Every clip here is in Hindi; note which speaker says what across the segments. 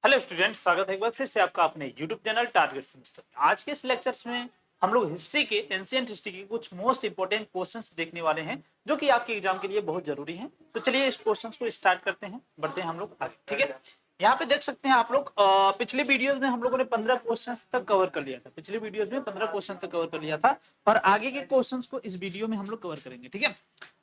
Speaker 1: हेलो स्टूडेंट, स्वागत है एक बार फिर से आपका अपने यूट्यूब चैनल टारगेट सेमेस्टर। आज के इस लेक्चर्स में हम लोग हिस्ट्री के एंशिएंट हिस्ट्री के कुछ मोस्ट इंपोर्टेंट क्वेश्चंस देखने वाले हैं जो कि आपके एग्जाम के लिए बहुत जरूरी हैं। तो चलिए इस क्वेश्चंस को स्टार्ट करते हैं, बढ़ते हैं हम लोग आगे। ठीक है, यहाँ पे देख सकते हैं आप लोग, पिछले वीडियोस में हम लोगों ने 15 क्वेश्चंस तक कवर कर लिया था। पिछले वीडियोस में 15 क्वेश्चन तक कवर कर लिया था और आगे के क्वेश्चंस को इस वीडियो में हम लोग कवर करेंगे। ठीक है,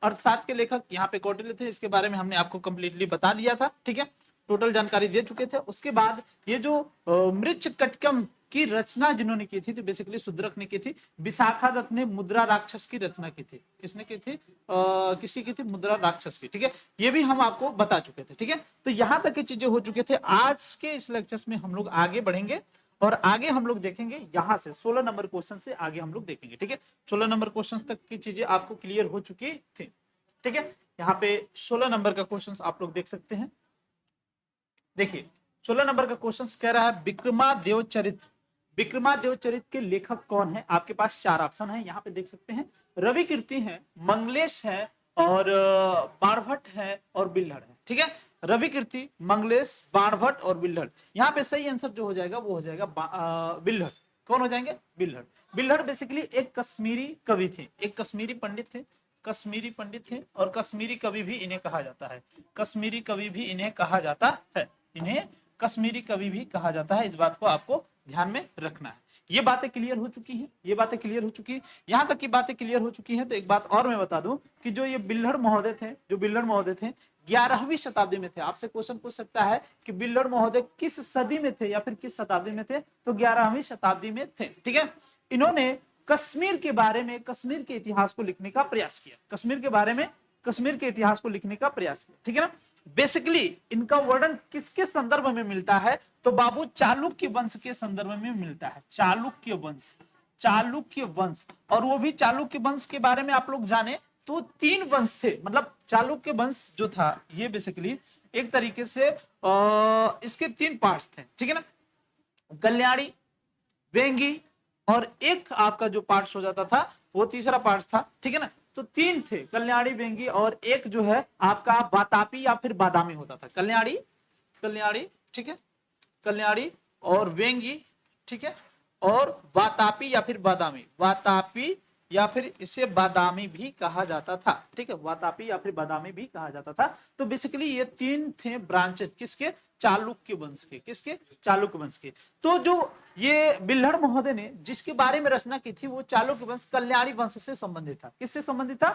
Speaker 1: अर्थशास्त्र के लेखक यहाँ पे कौटिल्य थे, इसके बारे में हमने आपको कंप्लीटली बता दिया था। ठीक है, टोटल जानकारी दे चुके थे। उसके बाद ये जो मृच्छकटिकम की रचना जिन्होंने की थी, तो बेसिकली शूद्रक ने की थी। विशाखा दत्त ने मुद्रा राक्षस की रचना की थी। किसने की थी? किसकी की थी? मुद्रा राक्षस की। ठीक है, ये भी हम आपको बता चुके थे। ठीक है, तो यहां तक की चीजें हो चुके थे। आज के इस लेक्चर्स में हम लोग आगे बढ़ेंगे और आगे हम लोग देखेंगे यहां से 16 नंबर क्वेश्चन से आगे हम लोग देखेंगे। ठीक है, 16 नंबर क्वेश्चन तक की चीजें आपको क्लियर हो चुकी थी। ठीक है, यहाँ पे 16 नंबर का क्वेश्चन आप लोग देख सकते हैं। देखिए 16 नंबर का क्वेश्चन कह रहा है विक्रमादेव चरित्र। विक्रमादेव चरित्र के लेखक कौन है? आपके पास चार ऑप्शन है, यहाँ पे देख सकते हैं। रवि कीर्ति है, मंगलेश है और बाणभट्ट है और बिल्हड़ है। ठीक है, रवि कीर्ति, मंगलेश, बाणभट्ट और बिल्हड़। यहाँ पे सही आंसर जो हो जाएगा वो हो जाएगा बिल्हड़। कौन हो जाएंगे? बिल्हड़। बिल्हड़ बेसिकली एक कश्मीरी कवि थे, एक कश्मीरी पंडित थे, कश्मीरी पंडित थे और कश्मीरी कवि भी इन्हें कहा जाता है। कश्मीरी कवि भी इन्हें कहा जाता है, इन्हें कश्मीरी कवि भी कहा जाता है। इस बात को आपको ध्यान में रखना है। ये बातें क्लियर हो चुकी हैं, ये बातें क्लियर हो चुकी है। यहां तक की बातें क्लियर हो चुकी हैं तो एक बात और मैं बता दूं कि जो ये बिल्हड़ महोदय थे, जो बिल्हड़ महोदय थे 11वीं शताब्दी में थे। आपसे क्वेश्चन पूछ सकता है कि बिल्हड़ महोदय किस सदी में थे या फिर किस शताब्दी में थे, तो 11वीं शताब्दी में थे। ठीक है, इन्होंने कश्मीर के बारे में, कश्मीर के इतिहास को लिखने का प्रयास किया। कश्मीर के बारे में, कश्मीर के इतिहास को लिखने का प्रयास किया। ठीक है ना। बेसिकली इनका वर्णन किसके संदर्भ में मिलता है? तो बाबू चालुक्य वंश के संदर्भ में मिलता है। चालुक्य वंश, चालुक्य वंश। और वो भी चालुक्य वंश के बारे में आप लोग जाने तो 3 वंश थे। मतलब चालुक्य वंश जो था ये बेसिकली एक तरीके से इसके 3 पार्ट्स थे। ठीक है ना, कल्याणी, वेंगी और एक आपका जो पार्ट्स हो जाता था वो तीसरा पार्ट था। ठीक है ना, तो 3 थे, कल्याणी, वेंगी और एक जो है आपका वातापी या फिर बादामी होता था। कल्याणी, कल्याणी, ठीक है, कल्याणी और वेंगी, ठीक है, और वातापी या फिर बादामी, वातापी या फिर इसे बादामी भी कहा जाता था। ठीक है, वातापी या फिर बादामी भी कहा जाता था। तो बेसिकली ये 3 थे ब्रांचेस किसके? चालुक्य वंश के। किसके? चालुक्य वंश के। तो जो ये बिल्हड़ महोदय ने जिसके बारे में रचना की थी वो चालुक्य वंश, कल्याणी वंश से संबंधित था। किससे संबंधित था?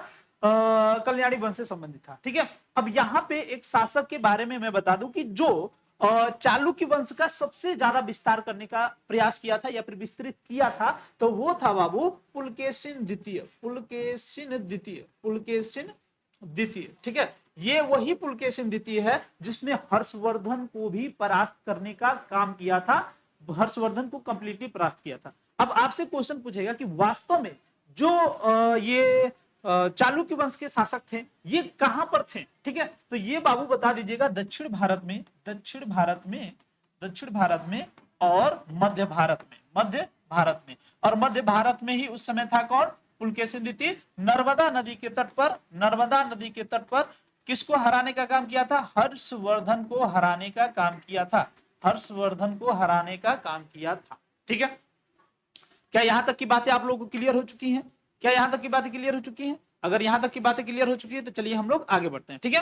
Speaker 1: कल्याणी वंश से संबंधित था। ठीक है, अब यहाँ पे एक शासक के बारे में मैं बता दूं कि जो चालुक्य वंश का सबसे ज्यादा विस्तार करने का प्रयास किया था या फिर विस्तृत किया था, तो वो था बाबू पुलकेशिन द्वितीय। पुलकेशिन द्वितीय, पुलकेशिन द्वितीय। ठीक है, ये वही पुलकेशिन द्वितीय है जिसने हर्षवर्धन को भी परास्त करने का काम किया था। हर्षवर्धन को कंप्लीटली परास्त किया था। अब आपसे क्वेश्चन पूछेगा कि वास्तव में जो ये चालुक्य वंश के शासक थे ये कहां पर थे? ठीक है, तो ये बाबू बता दीजिएगा दक्षिण भारत में, दक्षिण भारत में, दक्षिण भारत में और मध्य भारत में, मध्य भारत में। और मध्य भारत में ही उस समय था कौन? पुलकेशिन द्वितीय। नर्मदा नदी के तट पर, नर्मदा नदी के तट पर किसको हराने का काम किया था? हर्षवर्धन को हराने का काम किया था। हर्षवर्धन को हराने का काम किया था। ठीक है, क्या यहां तक की बातें आप लोगों को क्लियर हो चुकी हैं? क्या यहां तक की बातें क्लियर हो चुकी हैं? अगर यहां तक की बातें क्लियर हो चुकी है तो चलिए हम लोग आगे बढ़ते हैं। ठीक है,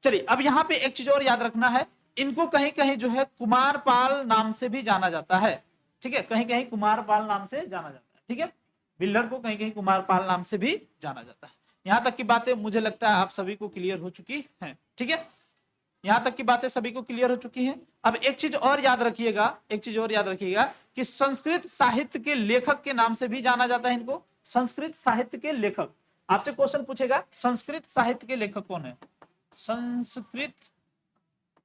Speaker 1: चलिए अब यहां पे एक चीज और याद रखना है, इनको कहीं कहीं जो है कुमारपाल नाम से भी जाना जाता है। ठीक है, कहीं कहीं कुमारपाल नाम से जाना जाता है। ठीक है, बिल्हड़ को कहीं कहीं कुमारपाल नाम से भी जाना जाता है। यहां तक की बातें मुझे लगता है आप सभी को क्लियर हो चुकी है। ठीक है, यहां तक की बातें सभी को क्लियर हो चुकी हैं। अब एक चीज और याद रखिएगा, एक चीज और याद रखिएगा कि संस्कृत साहित्य के लेखक के नाम से भी जाना जाता है इनको। संस्कृत साहित्य के लेखक, आपसे क्वेश्चन पूछेगा संस्कृत साहित्य के लेखक कौन है? संस्कृत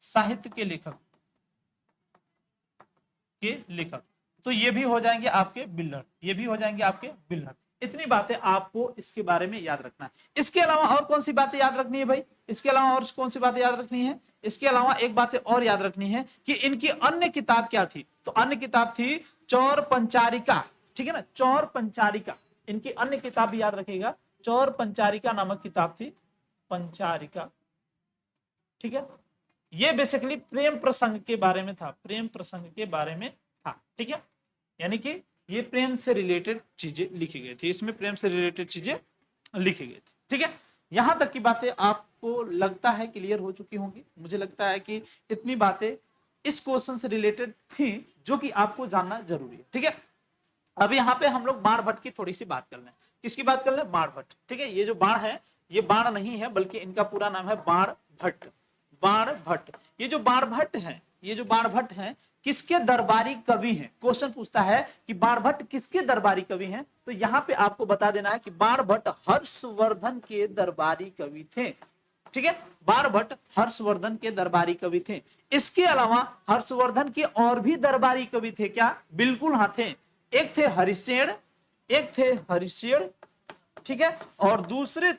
Speaker 1: साहित्य के लेखक, के लेखक, तो ये भी हो जाएंगे आपके बिल्हड़, ये भी हो जाएंगे आपके बिल्हड़। इतनी बातें आपको इसके बारे में याद रखना है। इसके अलावा और कौन सी बातें याद रखनी है भाई? इसके अलावा और कौन सी बातें याद रखनी है? इसके अलावा एक बात और याद रखनी है कि इनकी अन्य किताब क्या थी? तो अन्य किताब थी चौर पंचारिका। ठीक है ना, चौर पंचारिका, इनकी अन्य किताब भी याद रखिएगा। चौर पंचारिका नामक किताब थी, पंचारिका। ठीक है, ये बेसिकली प्रेम प्रसंग के बारे में था, प्रेम प्रसंग के बारे में था, ठीक है। यानी कि ये प्रेम से रिलेटेड चीजें लिखी गई थी, इसमें प्रेम से रिलेटेड चीजें लिखी गई थी, ठीक है। यहां तक की बातें आपको लगता है क्लियर हो चुकी होंगी। मुझे लगता है कि इतनी बातें इस क्वेश्चन से रिलेटेड थी जो कि आपको जानना जरूरी है, ठीक है। अब यहाँ पे हम लोग बाण भट्ट की थोड़ी सी बात कर लें। किसकी बात कर लें? बाण भट्ट, ठीक है। ये जो बाण है ये बाण नहीं है, बल्कि इनका पूरा नाम है बाण भट्ट। बाण भट्ट, ये जो बाण भट्ट है, ये जो बाण भट्ट है किसके दरबारी कवि हैं? क्वेश्चन पूछता है कि बाण भट्ट किसके दरबारी कवि हैं, तो यहाँ पे आपको बता देना है कि बाण भट्ट हर्षवर्धन के दरबारी कवि थे, ठीक है। बाण भट्ट हर्षवर्धन के दरबारी कवि थे। इसके अलावा हर्षवर्धन के और भी दरबारी कवि थे क्या? बिल्कुल हाँ थे। एक थे हरिशेन, एक थे हरिशेन, ठीक है। और दूसरे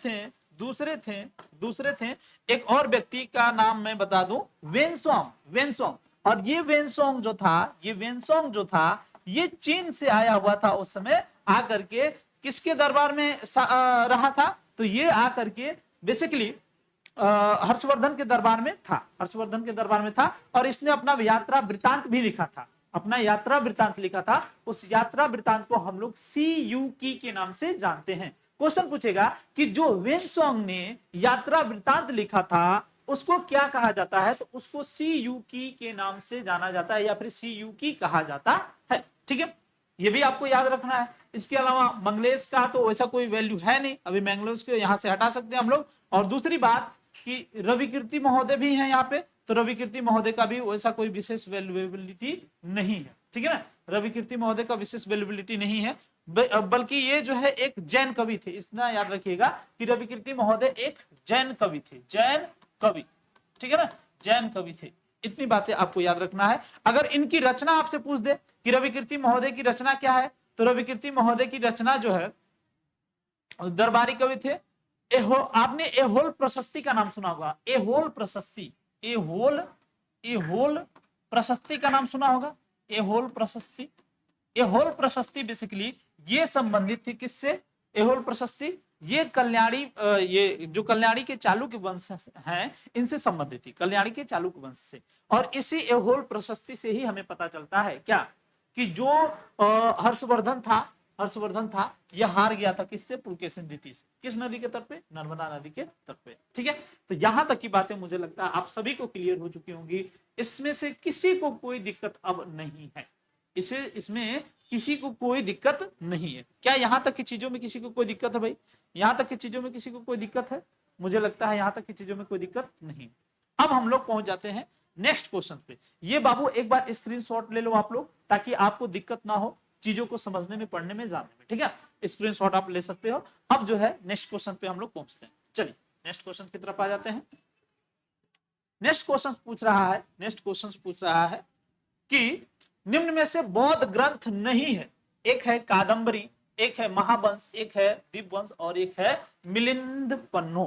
Speaker 1: थे एक और व्यक्ति का नाम मैं बता दूं, वेनसोंग। और ये वेनसोंग जो था ये चीन से आया हुआ था उस समय, आकर के किसके दरबार में रहा था? तो ये आकर के बेसिकली हर्षवर्धन के दरबार में था, और इसने अपना यात्रा वृतांत भी लिखा था, उस यात्रा वृतांत को हम लोग सीयूकी के नाम से जानते हैं। क्वेश्चन पूछेगा कि जो वेनसोंग ने यात्रा वृतांत लिखा था उसको क्या कहा जाता है, तो उसको सीयूकी के नाम से जाना जाता है, या फिर सीयूकी कहा जाता है, ठीक है। ये भी आपको याद रखना है। इसके अलावा मंगलेश का तो वैसा कोई वैल्यू है नहीं, अभी मंगलेश को यहां से हटा सकते हैं हम लोग। और दूसरी बात कि रविकीर्ति महोदय भी हैं यहाँ पे, तो रविकीर्ति महोदय का भी वैसा कोई विशेष वैल्यूएबिलिटी नहीं है, ठीक है ना। रविकीर्ति महोदय का विशेष वैल्यूएबिलिटी नहीं है, बल्कि ये जो है एक जैन कवि थे। इतना याद रखिएगा कि रविकीर्ति महोदय एक जैन कवि थे, जैन कवि, ठीक है ना, जैन कवि थे। इतनी बातें आपको याद रखना है। अगर इनकी रचना आपसे पूछ दे कि रविकीर्ति महोदय की रचना क्या है, तो रविकीर्ति महोदय की रचना जो है दरबारी कवि थे। आपने एहोल प्रशस्ति का नाम सुना होगा, एहोल प्रशस्ति का नाम सुना होगा, एहोल प्रशस्ति बेसिकली ये संबंधित थी किससे? एहोल प्रशस्ति ये कल्याणी, ये जो कल्याणी के चालुक्य वंश हैं इनसे संबंधित थी, कल्याणी के चालुक्य वंश से। और इसी एहोल प्रशस्ति से ही हमें पता चलता है क्या कि जो हर्षवर्धन था यह हार गया था किससे? पुलकेशिन द्वितीय से। किस नदी के तट पे? नर्मदा नदी के तट पे, ठीक है। तो यहां तक की बातें मुझे लगता है आप सभी को क्लियर हो चुकी होंगी। इसमें से किसी को कोई दिक्कत अब नहीं है, इसमें किसी को कोई दिक्कत नहीं है क्या? यहां तक की चीजों में किसी को कोई दिक्कत है भाई? यहां तक की चीजों में किसी को कोई दिक्कत है? मुझे लगता है यहां तक की चीजों में कोई दिक्कत नहीं। अब हम लोग पहुंच जाते हैं नेक्स्ट क्वेश्चन पे। ये बाबू एक बार स्क्रीनशॉट ले लो आप लोग, ताकि आपको दिक्कत ना हो चीजों को समझने में, पढ़ने में, जानने में, ठीक है। स्क्रीनशॉट आप ले सकते हो। अब जो है नेक्स्ट क्वेश्चन पे हम लोग पहुंचते हैं। चलिए नेक्स्ट क्वेश्चन की तरफ आ जाते हैं। नेक्स्ट क्वेश्चन पूछ रहा है कि निम्न में से बौद्ध ग्रंथ नहीं है। एक है कादंबरी, एक है महावंश, एक है दीपवंश और एक है मिलिंद पन्नो।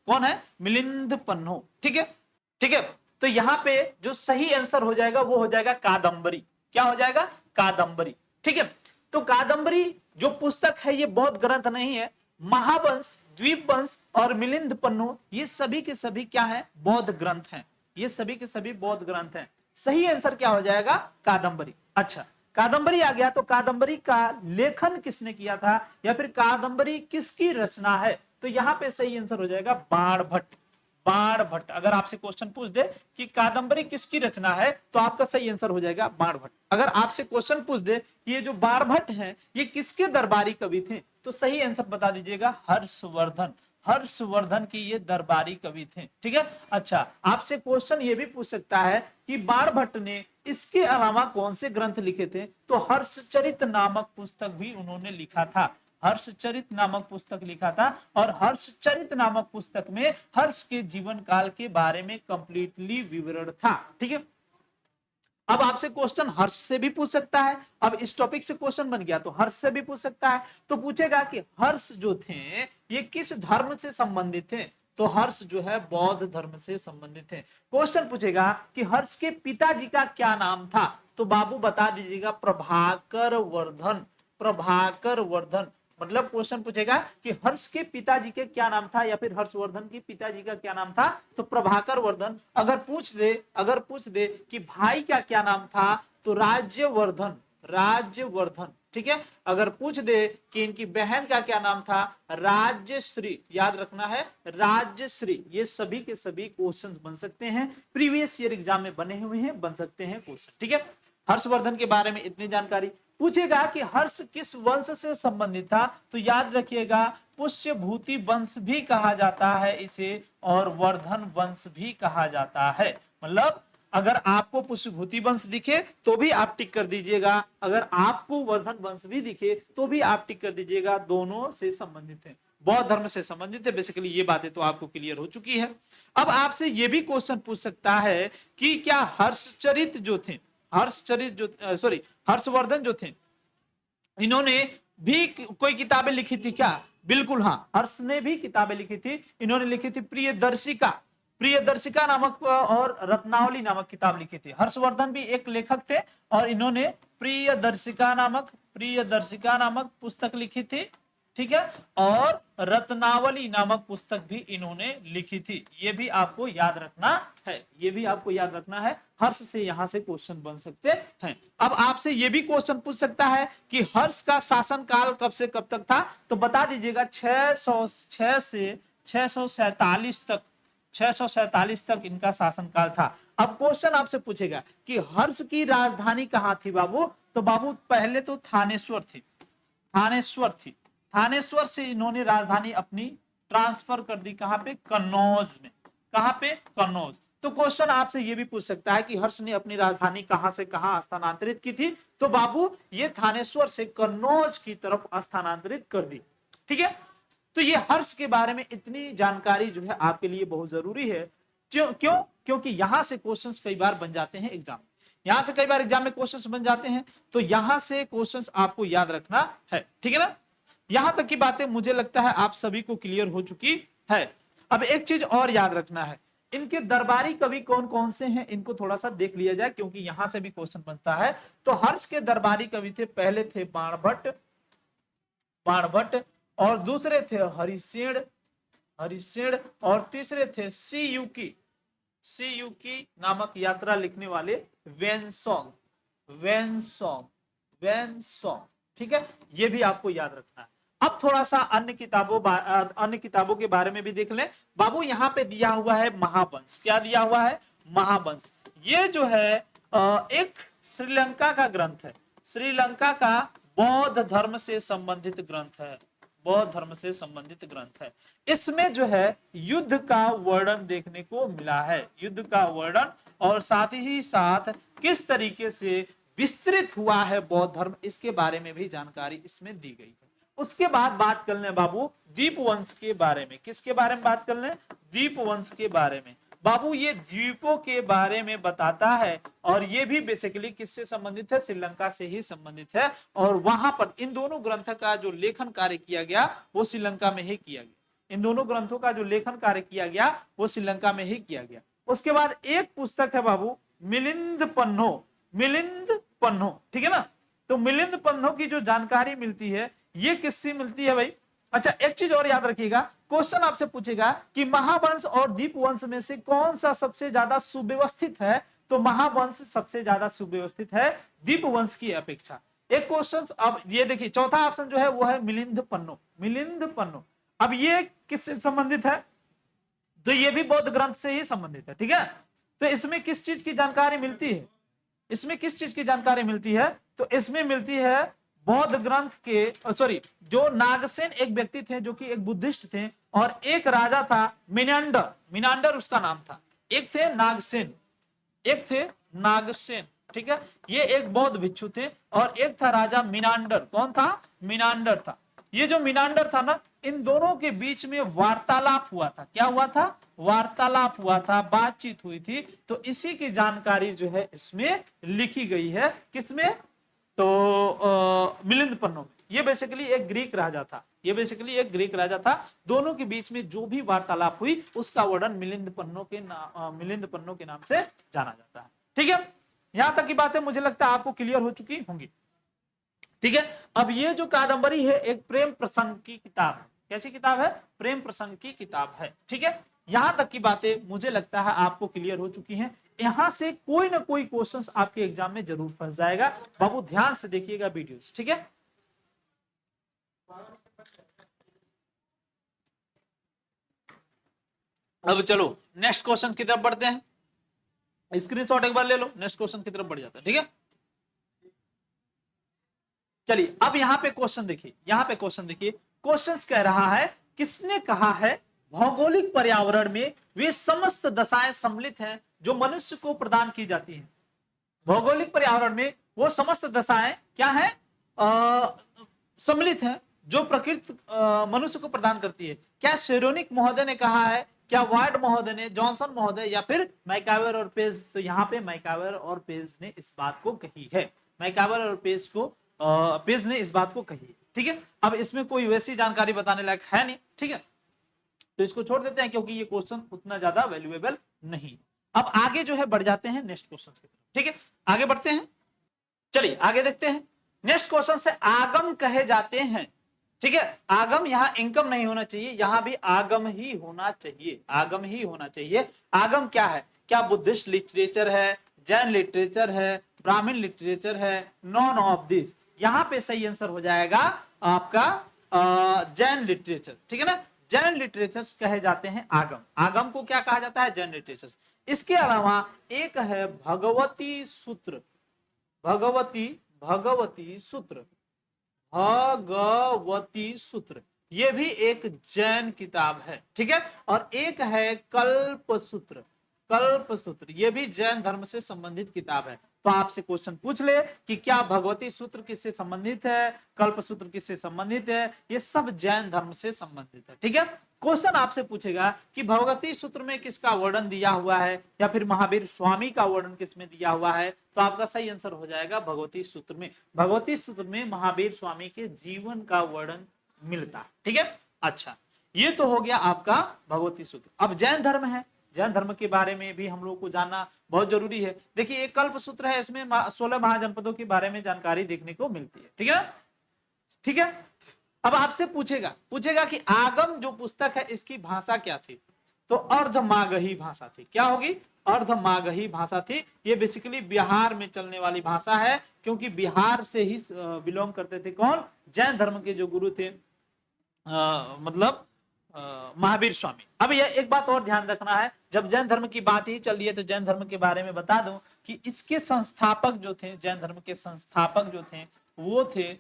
Speaker 1: कौन है? मिलिंद पन्नो, ठीक है, ठीक है। तो यहां पे जो सही आंसर हो जाएगा वो हो जाएगा कादंबरी। क्या हो जाएगा? कादंबरी, ठीक है। तो कादंबरी जो पुस्तक है ये बौद्ध ग्रंथ नहीं है। महावंश, द्वीपवंश और मिलिंद पन्नो ये सभी के सभी क्या है? बौद्ध ग्रंथ हैं। ये सभी के सभी बौद्ध ग्रंथ हैं। सही आंसर क्या हो जाएगा? कादंबरी। अच्छा, कादंबरी आ गया, तो कादंबरी का लेखन किसने किया था, या फिर कादंबरी किसकी रचना है? तो यहां पे सही आंसर हो जाएगा बाण भट्ट। अगर आपसे क्वेश्चन पूछ दे कि कादंबरी किसकी रचना है, तो आपका सही आंसर हो जाएगा बाण भट्ट। अगर आपसे क्वेश्चन पूछ दे कि ये जो बाण भट्ट हैं ये किसके दरबारी कवि थे, तो सही आंसर बता दीजिएगा हर्षवर्धन की ये दरबारी कवि थे, ठीक है। अच्छा, आपसे क्वेश्चन ये भी पूछ सकता है कि बाण भट्ट ने इसके अलावा कौन से ग्रंथ लिखे थे, तो हर्षचरित नामक पुस्तक भी उन्होंने लिखा था। हर्षचरित नामक पुस्तक लिखा था, और हर्षचरित नामक पुस्तक में हर्ष के जीवन काल के बारे में कंप्लीटली विवरण था, ठीक है। अब आपसे क्वेश्चन हर्ष से भी पूछ सकता है। अब इस टॉपिक से क्वेश्चन बन गया तो हर्ष से भी पूछ सकता है। तो पूछेगा कि हर्ष जो थे ये किस धर्म से संबंधित थे, तो हर्ष जो है बौद्ध धर्म से संबंधित है। क्वेश्चन पूछेगा कि हर्ष के पिताजी का क्या नाम था, तो बाबू बता दीजिएगा प्रभाकर वर्धन। मतलब क्वेश्चन पूछेगा कि हर्ष के पिताजी के क्या नाम था, या फिर हर्षवर्धन के पिताजी का क्या नाम था, तो प्रभाकर वर्धन। अगर पूछ दे कि भाई का क्या नाम था, तो राज्यवर्धन, राज्यवर्धन, ठीक है। अगर पूछ दे कि इनकी बहन का क्या नाम था, राज्यश्री, याद रखना है राज्यश्री। ये सभी के सभी क्वेश्चंस बन सकते हैं, प्रीवियस ईयर एग्जाम में बने हुए हैं, बन सकते हैं क्वेश्चन, ठीक है। हर्षवर्धन के बारे में इतनी जानकारी। पूछेगा कि हर्ष किस वंश से संबंधित था, तो याद रखिएगा पुष्यभूति वंश भी कहा जाता है इसे, और वर्धन वंश भी कहा जाता है। मतलब अगर आपको पुष्यभूति वंश दिखे तो भी आप टिक कर दीजिएगा, अगर आपको वर्धन वंश भी दिखे तो भी आप टिक कर दीजिएगा, दोनों से संबंधित है, बौद्ध धर्म से संबंधित है। बेसिकली ये बातें तो आपको क्लियर हो चुकी है। अब आपसे ये भी क्वेश्चन पूछ सकता है कि क्या हर्षचरित जो थे, हर्षचरित जो सॉरी हर्षवर्धन जो थे, इन्होंने भी कोई किताबें लिखी थी क्या? बिल्कुल हाँ, हर्ष ने भी किताबें लिखी थी। इन्होंने लिखी थी प्रियदर्शिका, प्रियदर्शिका नामक और रत्नावली नामक किताब लिखी थी। हर्षवर्धन भी एक लेखक थे और इन्होंने प्रियदर्शिका नामक पुस्तक लिखी थी, ठीक है, और रत्नावली नामक पुस्तक भी इन्होंने लिखी थी। ये भी आपको याद रखना है, ये भी आपको याद रखना है। हर्ष से यहां से क्वेश्चन बन सकते हैं। अब आपसे ये भी क्वेश्चन पूछ सकता है कि हर्ष का शासन काल कब से कब तक था, तो बता दीजिएगा 606 से 647 तक, 647 तक इनका शासनकाल था। अब क्वेश्चन आपसे पूछेगा कि हर्ष की राजधानी कहां थी बाबू, तो बाबू पहले तो थानेश्वर थी, थानेश्वर थी। थानेश्वर से इन्होंने राजधानी अपनी ट्रांसफर कर दी, कहां पे? कन्नौज में। कहां पे? कन्नौज। तो क्वेश्चन आपसे यह भी पूछ सकता है कि हर्ष ने अपनी राजधानी कहां से कहां स्थानांतरित की थी, तो बाबू ये थानेश्वर से कन्नौज की तरफ स्थानांतरित कर दी, ठीक है। तो ये हर्ष के बारे में इतनी जानकारी जो है आपके लिए बहुत जरूरी है। क्यों? क्योंकि यहां से क्वेश्चंस कई बार बन जाते हैं एग्जाम, यहां से कई बार एग्जाम में क्वेश्चंस बन जाते हैं, तो यहां से क्वेश्चंस आपको याद रखना है, ठीक है ना। यहां तक की बातें मुझे लगता है आप सभी को क्लियर हो चुकी है। अब एक चीज और याद रखना है, इनके दरबारी कवि कौन कौन से हैं, इनको थोड़ा सा देख लिया जाए, क्योंकि यहां से भी क्वेश्चन बनता है। तो हर्ष के दरबारी कवि थे, पहले थे बाणभट्ट, बाणभट्ट, और दूसरे थे हरिसेन, हरिसेन, और तीसरे थे सीयूकी, सीयूकी नामक यात्रा लिखने वाले वेनसोंग, वेनसोंग, वेनसोंग, ठीक है। ये भी आपको याद रखना है। अब थोड़ा सा अन्य किताबों के बारे में भी देख लें। बाबू यहाँ पे दिया हुआ है महावंश, क्या दिया हुआ है? महावंश। ये जो है एक श्रीलंका का ग्रंथ है, श्रीलंका का बौद्ध धर्म से संबंधित ग्रंथ है, बौद्ध धर्म से संबंधित ग्रंथ है। इसमें जो है युद्ध का वर्णन देखने को मिला है, युद्ध का वर्णन, और साथ ही साथ किस तरीके से विस्तृत हुआ है बौद्ध धर्म, इसके बारे में भी जानकारी इसमें दी गई है। उसके बाद बात कर लें बाबू दीपवंश के बारे में। किसके बारे में बात कर लें? दीपवंश के बारे में। बाबू ये द्वीपों के बारे में बताता है, और ये भी बेसिकली किससे संबंधित है? श्रीलंका से ही संबंधित है। और वहां पर इन दोनों ग्रंथ का जो लेखन कार्य किया गया वो श्रीलंका में ही किया गया, इन दोनों ग्रंथों का जो लेखन कार्य किया गया वो श्रीलंका में ही किया गया। उसके बाद एक पुस्तक है बाबू मिलिंद पन्नो, मिलिंद पन्नो, ठीक है ना। तो मिलिंद पन्नो की जो जानकारी मिलती है ये किससे मिलती है भाई? अच्छा, एक चीज और याद रखिएगा, क्वेश्चन आपसे पूछेगा कि महावंश और दीपवंश में से कौन सा सबसे ज्यादा सुव्यवस्थित है, तो महावंश सबसे ज्यादा सुव्यवस्थित है दीपवंश की अपेक्षा। एक क्वेश्चन, अब ये देखिए चौथा ऑप्शन जो है वो है मिलिंद पन्नो, मिलिंद पन्नो। अब ये किससे संबंधित है? तो ये भी बौद्ध ग्रंथ से ही संबंधित है, ठीक है। तो इसमें किस चीज की जानकारी मिलती है? इसमें किस चीज की जानकारी मिलती है? तो इसमें मिलती है बौद्ध ग्रंथ के, सॉरी, जो नागसेन एक व्यक्ति थे जो कि एक बुद्धिस्ट थे, और एक राजा था मिनांडर, मिनांडर उसका नाम था। एक थे नागसेन, एक थे नागसेन, ठीक है, ये एक बौद्ध भिक्षु थे, और एक था राजा मिनांडर। कौन था? मिनांडर था। ये जो मिनांडर था ना, इन दोनों के बीच में वार्तालाप हुआ था। क्या हुआ था? वार्तालाप हुआ था, बातचीत हुई थी। तो इसी की जानकारी जो है इसमें लिखी गई है। किसमें? तो मिलिंद पन्नो में। ये बेसिकली एक ग्रीक राजा था, ये बेसिकली एक ग्रीक राजा था। दोनों के बीच में जो भी वार्तालाप हुई उसका वर्णन मिलिंद पन्नो के नाम से जाना जाता है, ठीक है। यहां तक की बातें मुझे लगता है आपको क्लियर हो चुकी होंगी। ठीक है। अब ये जो कादंबरी है एक प्रेम प्रसंग की किताब है। कैसी किताब है? प्रेम प्रसंग की किताब है। ठीक है, यहां तक की बातें मुझे लगता है आपको क्लियर हो चुकी हैं। यहां से कोई ना कोई क्वेश्चंस आपके एग्जाम में जरूर फंस जाएगा। बाबू ध्यान से देखिएगा वीडियोस। ठीक है, अब चलो नेक्स्ट क्वेश्चन की तरफ बढ़ते हैं। स्क्रीनशॉट एक बार ले लो, नेक्स्ट क्वेश्चन की तरफ बढ़ जाता है। ठीक है, चलिए अब यहां पे क्वेश्चन देखिए, यहां पे क्वेश्चन देखिए। क्वेश्चन कह रहा है किसने कहा है भौगोलिक पर्यावरण में वे समस्त दशाएं सम्मिलित हैं जो मनुष्य को प्रदान की जाती हैं। भौगोलिक पर्यावरण में वो समस्त दशाएं क्या है? सम्मिलित हैं जो प्रकृति मनुष्य को प्रदान करती है। क्या शेरोनिक महोदय ने कहा है, क्या वार्ड महोदय ने, जॉनसन महोदय, या फिर मैकावर और पेज? तो यहाँ पे मैकावर और पेज ने इस बात को कही है। मैकावर और पेज को पेज ने इस बात को कही है। ठीक है, अब इसमें कोई वैसी जानकारी बताने लायक है नहीं। ठीक है, तो इसको छोड़ देते हैं क्योंकि ये क्वेश्चन उतना ज्यादा वैल्यूएबल नहीं। अब आगे जो है बढ़ जाते हैं नेक्स्ट क्वेश्चन की तरफ। ठीक है, आगे बढ़ते हैं। चलिए आगे देखते हैं। नेक्स्ट क्वेश्चन से आगम कहे जाते हैं। ठीक है, आगम, यहां इनकम नहीं होना चाहिए, यहां भी आगम ही होना चाहिए, आगम ही होना चाहिए। आगम क्या है? क्या बुद्धिस्ट लिटरेचर है, जैन लिटरेचर है, ब्राह्मण लिटरेचर है? None of this. यहां पे सही आंसर हो जाएगा आपका जैन लिटरेचर। ठीक है ना, जैन लिटरेचर्स कहे जाते हैं आगम। आगम को क्या कहा जाता है? जैन लिटरेचर्स। इसके अलावा एक है भगवती सूत्र, भगवती सूत्र, भगवती सूत्र, ये भी एक जैन किताब है। ठीक है, और एक है कल्प सूत्र, कल्प सूत्र, ये भी जैन धर्म से संबंधित किताब है। तो आपसे क्वेश्चन पूछ ले कि क्या भगवती सूत्र किससे संबंधित है, कल्प सूत्र किससे संबंधित है? ये सब जैन धर्म से संबंधित है। ठीक है, क्वेश्चन आपसे पूछेगा कि भगवती सूत्र में किसका वर्णन दिया हुआ है, या फिर महावीर स्वामी का वर्णन किसमें दिया हुआ है? तो आपका सही आंसर हो जाएगा भगवती सूत्र में। भगवती सूत्र में महावीर स्वामी के जीवन का वर्णन मिलता है। ठीक है, अच्छा, ये तो हो गया आपका भगवती सूत्र। अब जैन धर्म है, जैन धर्म के बारे में भी हम लोग को जानना बहुत जरूरी है। देखिए एक कल्प सूत्र है, इसमें 16 महाजनपदों के बारे में जानकारी देखने को मिलती है। ठीक है, ठीक है। अब आपसे पूछेगा कि आगम जो पुस्तक है इसकी भाषा क्या थी? तो अर्धमागही भाषा थी। क्या होगी? अर्धमागही भाषा थी। ये बेसिकली बिहार में चलने वाली भाषा है, क्योंकि बिहार से ही बिलोंग करते थे कौन? जैन धर्म के जो गुरु थे, मतलब महावीर स्वामी। अब यह एक बात और ध्यान रखना है, जब जैन धर्म की बात ही चल रही है तो जैन धर्म के बारे में बता दूं कि इसके संस्थापक जो थे, जैन धर्म के संस्थापक जो थे वो थे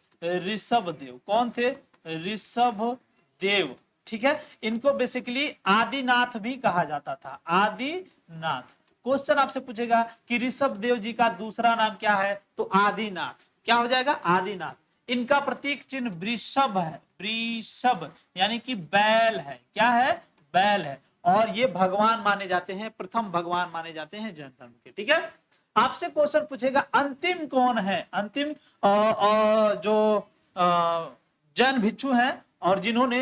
Speaker 1: ऋषभ देव। कौन थे? ऋषभ देव। ठीक है, इनको बेसिकली आदिनाथ भी कहा जाता था, आदिनाथ। क्वेश्चन आपसे पूछेगा कि ऋषभ देव जी का दूसरा नाम क्या है? तो आदिनाथ। क्या हो जाएगा? आदिनाथ। इनका प्रतीक चिन्ह वृषभ है, वृषभ यानी कि बैल है। क्या है? बैल है। और ये भगवान माने जाते हैं, प्रथम भगवान माने जाते हैं जैन धर्म के। ठीक है, आपसे क्वेश्चन पूछेगा अंतिम कौन है? अंतिम जो जैन भिक्षु हैं और जिन्होंने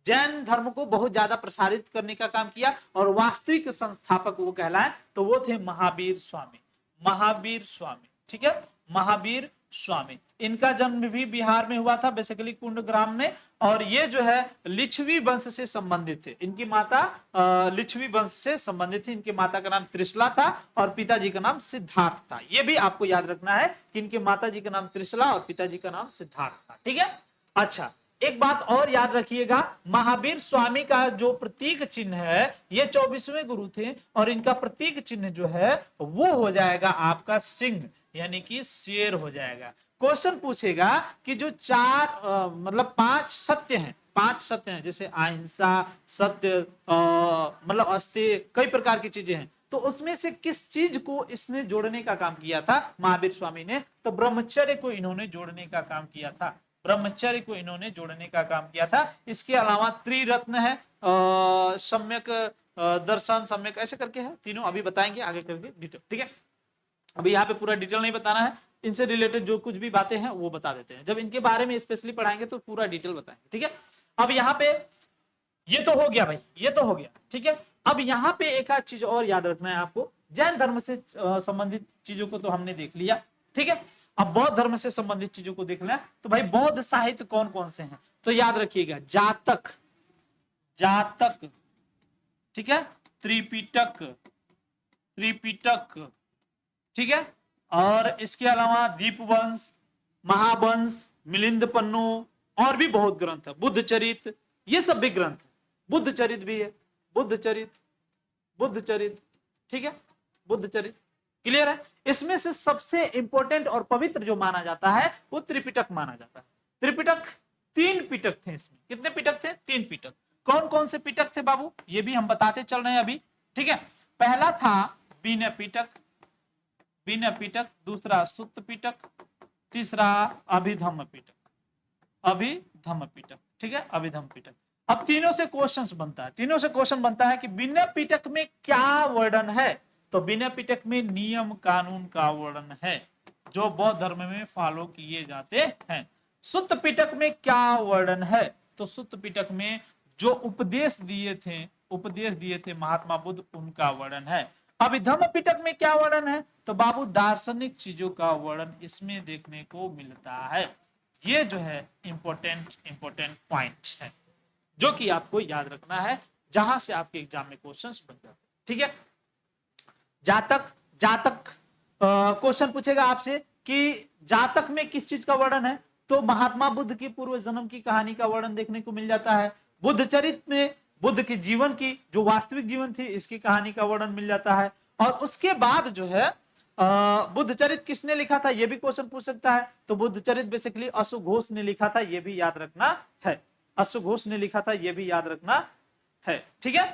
Speaker 1: जैन धर्म को बहुत ज्यादा प्रसारित करने का काम किया और वास्तविक संस्थापक वो कहलाए, तो वो थे महावीर स्वामी। महावीर स्वामी। ठीक है, महावीर स्वामी। इनका जन्म भी बिहार में हुआ था, बेसिकली कुंडग्राम में। और ये जो है लिच्छवी वंश से संबंधित थे। इनकी माता लिच्छवी वंश से संबंधित थी। इनकी माता का नाम त्रिशला था और पिताजी का नाम सिद्धार्थ था। ये भी आपको याद रखना है कि इनके माता जी का नाम त्रिशला और पिताजी का नाम सिद्धार्थ था। ठीक है, अच्छा, एक बात और याद रखिएगा, महावीर स्वामी का जो प्रतीक चिन्ह है, ये 24वें गुरु थे और इनका प्रतीक चिन्ह जो है वो हो जाएगा आपका सिंह, यानी कि शेर हो जाएगा। क्वेश्चन पूछेगा कि जो मतलब 5 सत्य हैं, 5 सत्य हैं, जैसे अहिंसा, सत्य, मतलब अस्त्य, कई प्रकार की चीजें हैं, तो उसमें से किस चीज को इसने जोड़ने का काम किया था महावीर स्वामी ने? तो ब्रह्मचर्य को इन्होंने जोड़ने का काम किया था। ब्रह्मचर्य को इन्होंने जोड़ने का काम किया था। इसके अलावा त्रिरत्न है, सम्यक दर्शन, सम्यक, ऐसे करके है तीनों, अभी बताएंगे आगे करके डिटेल। ठीक है, अभी यहाँ पे पूरा डिटेल नहीं बताना है, इनसे रिलेटेड जो कुछ भी बातें हैं वो बता देते हैं। जब इनके बारे में स्पेशली पढ़ाएंगे तो पूरा डिटेल बताएंगे। ठीक है, अब यहाँ पे ये तो हो गया भाई, ये तो हो गया। ठीक है, अब यहाँ पे एक आध चीज और याद रखना है आपको। जैन धर्म से संबंधित चीजों को तो हमने देख लिया। ठीक है। अब बौद्ध धर्म से संबंधित चीजों को देखना है तो भाई बौद्ध साहित्य कौन कौन से हैं, तो याद रखिएगा जातक, जातक, ठीक है, त्रिपिटक, त्रिपिटक, ठीक है, और इसके अलावा दीपवंश, महावंश, मिलिंद पन्नु, और भी बहुत ग्रंथ है, बुद्ध चरित, ये सब भी ग्रंथ है, बुद्ध चरित भी है, बुद्ध चरित, बुद्ध चरित, ठीक है, बुद्ध चरित, क्लियर है। इसमें से सबसे इंपॉर्टेंट और पवित्र जो माना जाता है वो त्रिपिटक माना जाता है। त्रिपिटक, 3 पिटक थे इसमें, कितने पिटक थे, 3 पिटक। कौन कौन से पिटक थे बाबू, ये भी हम बताते चल रहे हैं अभी, ठीक है। पहला था विनय पिटक, विनय पिटक, दूसरा सुत्त पिटक, तीसरा अभिधम्म पिटक, अभिधम्म पिटक, ठीक है, अभिधम्म पिटक। अब तीनों से क्वेश्चंस बनता है, तीनों से क्वेश्चन बनता है कि विनय पिटक में क्या वर्णन है, तो विनय पिटक में नियम कानून का वर्णन है जो बौद्ध धर्म में फॉलो किए जाते हैं। सुत्त पिटक में क्या वर्णन है, तो सुत्त पिटक में जो उपदेश दिए थे, उपदेश दिए थे महात्मा बुद्ध, उनका वर्णन है। अभिधम्म पिटक में क्या वर्णन है, तो बाबू दार्शनिक चीजों का वर्णन इसमें देखने को मिलता है। ये जो है इंपॉर्टेंट पॉइंट है जो कि आपको याद रखना है, जहां से आपके एग्जाम में क्वेश्चंस बन जाते हैं, ठीक है। जातक, जातक क्वेश्चन पूछेगा आपसे कि जातक में किस चीज का वर्णन है, तो महात्मा बुद्ध की पूर्व जन्म की कहानी का वर्णन देखने को मिल जाता है। बुद्ध चरित में बुद्ध के जीवन की जो वास्तविक जीवन थी इसकी कहानी का वर्णन मिल जाता है। और उसके बाद जो है बुद्ध चरित किसने लिखा था, यह भी क्वेश्चन पूछ सकता है, तो बुद्ध चरित बेसिकली अशोक घोष ने लिखा था, यह भी याद रखना है, अशोक घोष ने लिखा था, यह भी याद रखना है, ठीक है।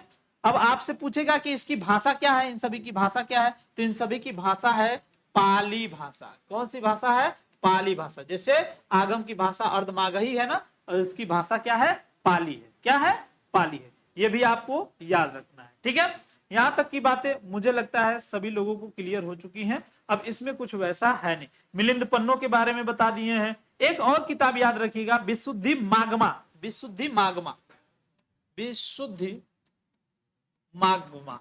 Speaker 1: अब आपसे पूछेगा कि इसकी भाषा क्या है, इन सभी की भाषा क्या है, तो इन सभी की भाषा है पाली भाषा। कौन सी भाषा है, पाली भाषा। जैसे आगम की भाषा अर्धमागही है ना, और इसकी भाषा क्या है, पाली है, क्या है, पाली है। यह भी आपको याद रखना है, ठीक है। यहां तक की बातें मुझे लगता है सभी लोगों को क्लियर हो चुकी हैं। अब इसमें कुछ वैसा है नहीं, मिलिंद पन्नों के बारे में बता दिए हैं। एक और किताब याद रखिएगा, विशुद्धि मागमा, विशुद्धि मागमा, विशुद्धि मागमा,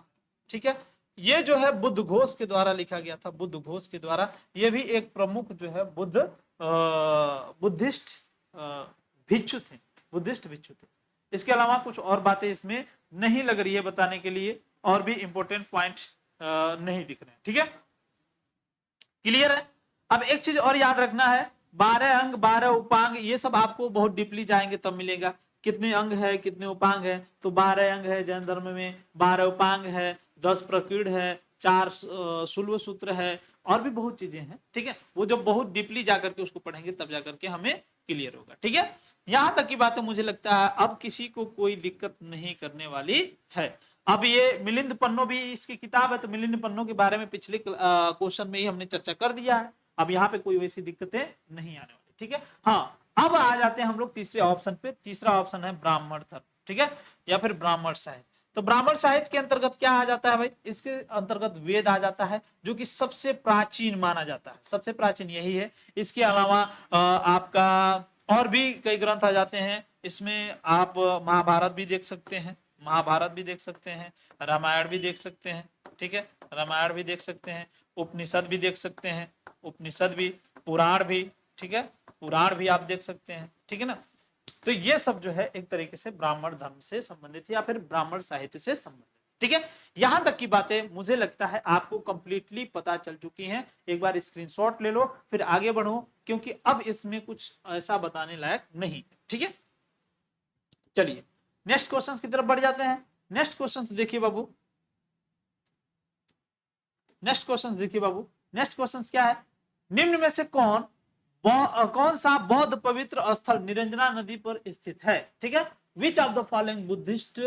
Speaker 1: ठीक है। ये जो है बुद्ध घोष के द्वारा लिखा गया था, बुद्ध घोष के द्वारा। ये भी एक प्रमुख जो है बुद्धिस्ट भिक्षु थे, बुद्धिस्ट भिक्षु थे। इसके अलावा कुछ और बातें इसमें नहीं लग रही है बताने के लिए, और भी इंपॉर्टेंट पॉइंट नहीं दिख रहे हैं, ठीक है, क्लियर है। अब एक चीज और याद रखना है, 12 अंग 12 उपांग, ये सब आपको बहुत डीपली जाएंगे तब मिलेगा। कितने अंग है, कितने उपांग है, तो 12 अंग है जैन धर्म में, 12 उपांग है, 10 प्रकीर्ण है, 4 शुल्व सूत्र है, और भी बहुत चीजें हैं, ठीक है। वो जब बहुत डीपली जाकर के उसको पढ़ेंगे तब जाकर के हमें क्लियर होगा, ठीक है। यहां तक की बातें मुझे लगता है अब किसी को कोई दिक्कत नहीं करने वाली है। अब ये मिलिंद पन्नो भी इसकी किताब है, तो मिलिंद पन्नो के बारे में पिछले क्वेश्चन में ही हमने चर्चा कर दिया है। अब यहाँ पे कोई वैसी दिक्कतें नहीं आने वाली, ठीक है। हाँ, अब आ जाते हैं हम लोग तीसरे ऑप्शन पे। तीसरा ऑप्शन है ब्राह्मण धर्म, ठीक है, या फिर ब्राह्मण साहित्य। तो ब्राह्मण साहित्य के अंतर्गत क्या आ जाता है भाई, इसके अंतर्गत वेद आ जाता है जो कि सबसे प्राचीन माना जाता है, सबसे प्राचीन यही है। इसके अलावा आपका और भी कई ग्रंथ आ जाते हैं, इसमें आप महाभारत भी देख सकते हैं, महाभारत भी देख सकते हैं, रामायण भी देख सकते हैं, ठीक है, रामायण भी देख सकते हैं, उपनिषद भी देख सकते हैं, उपनिषद भी, पुराण भी, ठीक है, पुराण भी आप देख सकते हैं, ठीक है ना। तो ये सब जो है एक तरीके से ब्राह्मण धर्म से संबंधित या फिर ब्राह्मण साहित्य से संबंधित, ठीक है। यहां तक की बातें मुझे लगता है आपको कंप्लीटली पता चल चुकी हैं। एक बार स्क्रीनशॉट ले लो, फिर आगे बढ़ो, क्योंकि अब इसमें कुछ ऐसा बताने लायक नहीं, ठीक है। चलिए नेक्स्ट क्वेश्चन की तरफ बढ़ जाते हैं। नेक्स्ट क्वेश्चन देखिए बाबू, नेक्स्ट क्वेश्चन देखिए बाबू, नेक्स्ट क्वेश्चन क्या है, निम्न में से कौन सा बौद्ध पवित्र स्थल निरंजना नदी पर स्थित है, ठीक है। Which of the following Buddhist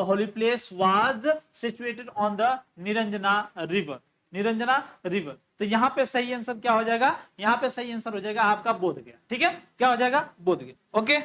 Speaker 1: holy place was situated on the Niranjana river, Niranjana river. तो यहाँ पे सही आंसर क्या हो जाएगा, यहाँ पे सही आंसर हो जाएगा आपका बोध गया, ठीक है, क्या हो जाएगा, बोध गया, ओके।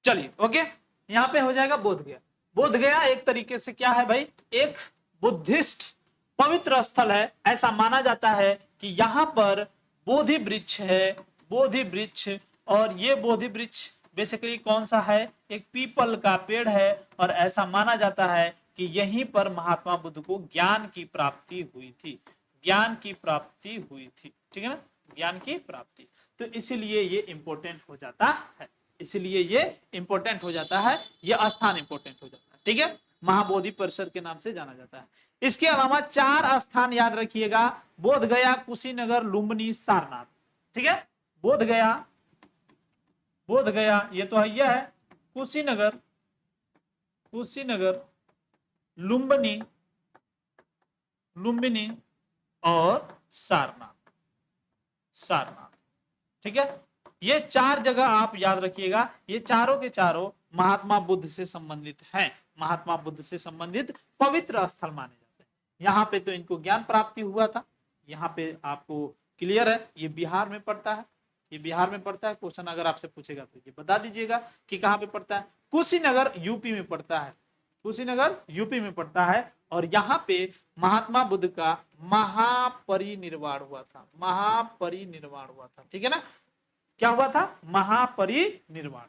Speaker 1: चलिए ओके, यहाँ पे हो जाएगा बोध गया। बोध गया एक तरीके से क्या है भाई, एक बुद्धिस्ट पवित्र स्थल है। ऐसा माना जाता है कि यहाँ पर बोधि वृक्ष है, बोधि वृक्ष, और ये बोधि वृक्ष बेसिकली कौन सा है, एक पीपल का पेड़ है। और ऐसा माना जाता है कि यहीं पर महात्मा बुद्ध को ज्ञान की प्राप्ति हुई थी, ज्ञान की प्राप्ति हुई थी, ठीक है ना, ज्ञान की प्राप्ति। तो इसीलिए ये इंपॉर्टेंट हो जाता है, इसलिए ये इंपॉर्टेंट हो जाता है, ये स्थान इंपॉर्टेंट हो जाता है, ठीक है। महाबोधि परिसर के नाम से जाना जाता है। इसके अलावा 4 स्थान याद रखिएगा, बोध गया, कुशीनगर, लुम्बिनी, सारनाथ, ठीक है। बोध गया, बोध गया ये तो यह है, कुशीनगर, कुशीनगर, लुम्बिनी, लुम्बिनी और सारनाथ, सारनाथ, ठीक है। ये 4 जगह आप याद रखिएगा, ये चारों के चारों महात्मा बुद्ध से संबंधित हैं, महात्मा बुद्ध से संबंधित पवित्र स्थल माने जाते हैं। यहाँ पे तो इनको ज्ञान प्राप्ति हुआ था, यहाँ पे आपको क्लियर है, ये बिहार में पड़ता है, ये बिहार में पड़ता है। क्वेश्चन अगर आपसे पूछेगा तो ये बता दीजिएगा कि कहाँ पे पड़ता है। कुशीनगर यूपी में पड़ता है, कुशीनगर यूपी में पड़ता है, और यहाँ पे महात्मा बुद्ध का महापरिनिर्वाण हुआ था, महापरिनिर्वाण हुआ था, ठीक है ना, क्या हुआ था, महापरिनिर्वाण,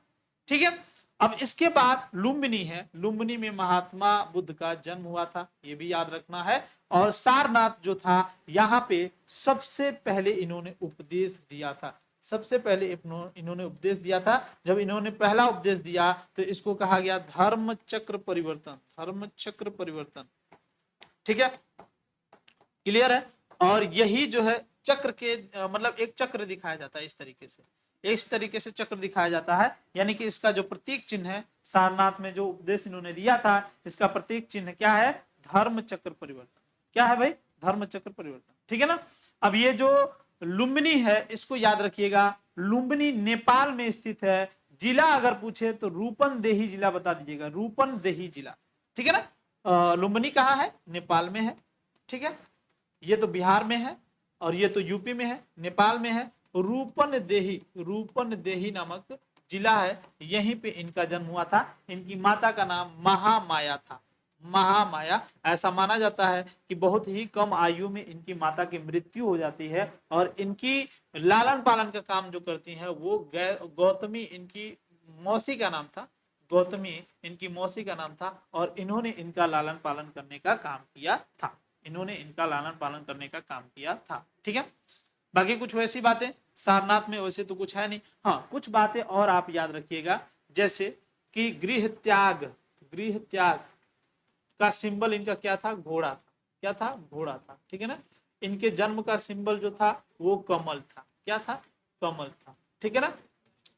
Speaker 1: ठीक है। अब इसके बाद लुम्बिनी है, लुम्बिनी में महात्मा बुद्ध का जन्म हुआ था, ये भी याद रखना है। और सारनाथ जो था, यहाँ पे सबसे पहले इन्होंने उपदेश दिया था, सबसे पहले इन्होंने उपदेश दिया था। जब इन्होंने पहला उपदेश दिया तो इसको कहा गया धर्म चक्र परिवर्तन, धर्म चक्र परिवर्तन, ठीक है, क्लियर है। और यही जो है चक्र के मतलब एक चक्र दिखाया जाता है, इस तरीके से, इस तरीके से चक्र दिखाया जाता है, यानी कि इसका जो प्रतीक चिन्ह है, सारनाथ में जो उपदेश इन्होंने दिया था, इसका प्रतीक चिन्ह क्या है, धर्म चक्र परिवर्तन, क्या है भाई, धर्म चक्र परिवर्तन, ठीक है ना। अब ये जो लुम्बिनी है, इसको याद रखिएगा, लुम्बिनी नेपाल में स्थित है। जिला अगर पूछे तो रूपनदेही जिला बता दीजिएगा, रूपनदेही जिला, ठीक है ना। लुम्बिनी कहाँ है, नेपाल में है, ठीक है। ये तो बिहार में है और ये तो यूपी में है, नेपाल में है। रूपनदेही, रूपनदेही नामक जिला है, यहीं पे इनका जन्म हुआ था। इनकी माता का नाम महामाया था, महामाया। ऐसा माना जाता है कि बहुत ही कम आयु में इनकी माता की मृत्यु हो जाती है, और इनकी लालन पालन का काम जो करती है वो गौतमी, इनकी मौसी का नाम था, गौतमी इनकी मौसी का नाम था, और इन्होंने इनका लालन पालन करने का काम किया था, इन्होंने इनका लालन पालन करने का काम किया था, ठीक है। बाकी कुछ वैसी बातें सारनाथ में वैसे तो कुछ है नहीं, हाँ कुछ बातें और आप याद रखिएगा, जैसे कि गृह त्याग, गृह त्याग का सिंबल इनका क्या था, घोड़ा था, क्या था, घोड़ा था, ठीक है ना। इनके जन्म का सिंबल जो था वो कमल था, क्या था, कमल था, ठीक है ना।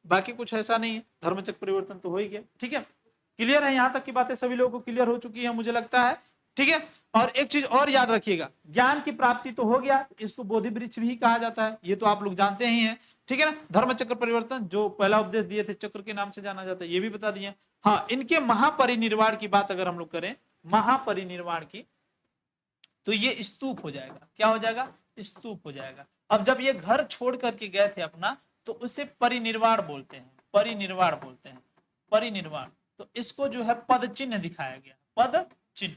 Speaker 1: बाकी कुछ ऐसा नहीं है, धर्मचक्र परिवर्तन तो हो ही गया, ठीक है। क्लियर है, यहां तक की बातें सभी लोगों को क्लियर हो चुकी है मुझे लगता है, ठीक है। और एक चीज और याद रखिएगा, ज्ञान की प्राप्ति तो हो गया, इसको बोधि वृक्ष भी कहा जाता है, ये तो आप लोग जानते ही हैं, ठीक है ना। धर्म चक्र परिवर्तन जो पहला उपदेश दिए थे, चक्र के नाम से जाना जाता है, ये भी बता दिए। हाँ, इनके महापरिनिर्वाण की बात अगर हम लोग करें, महापरिनिर्वाण की, तो ये स्तूप हो जाएगा, क्या हो जाएगा, स्तूप हो जाएगा। अब जब ये घर छोड़ करके गए थे अपना, तो उसे परिनिर्वाण बोलते हैं, परिनिर्वाण बोलते हैं, परिनिर्वाण। तो इसको जो है पद चिन्ह दिखाया गया, पद चिन्ह,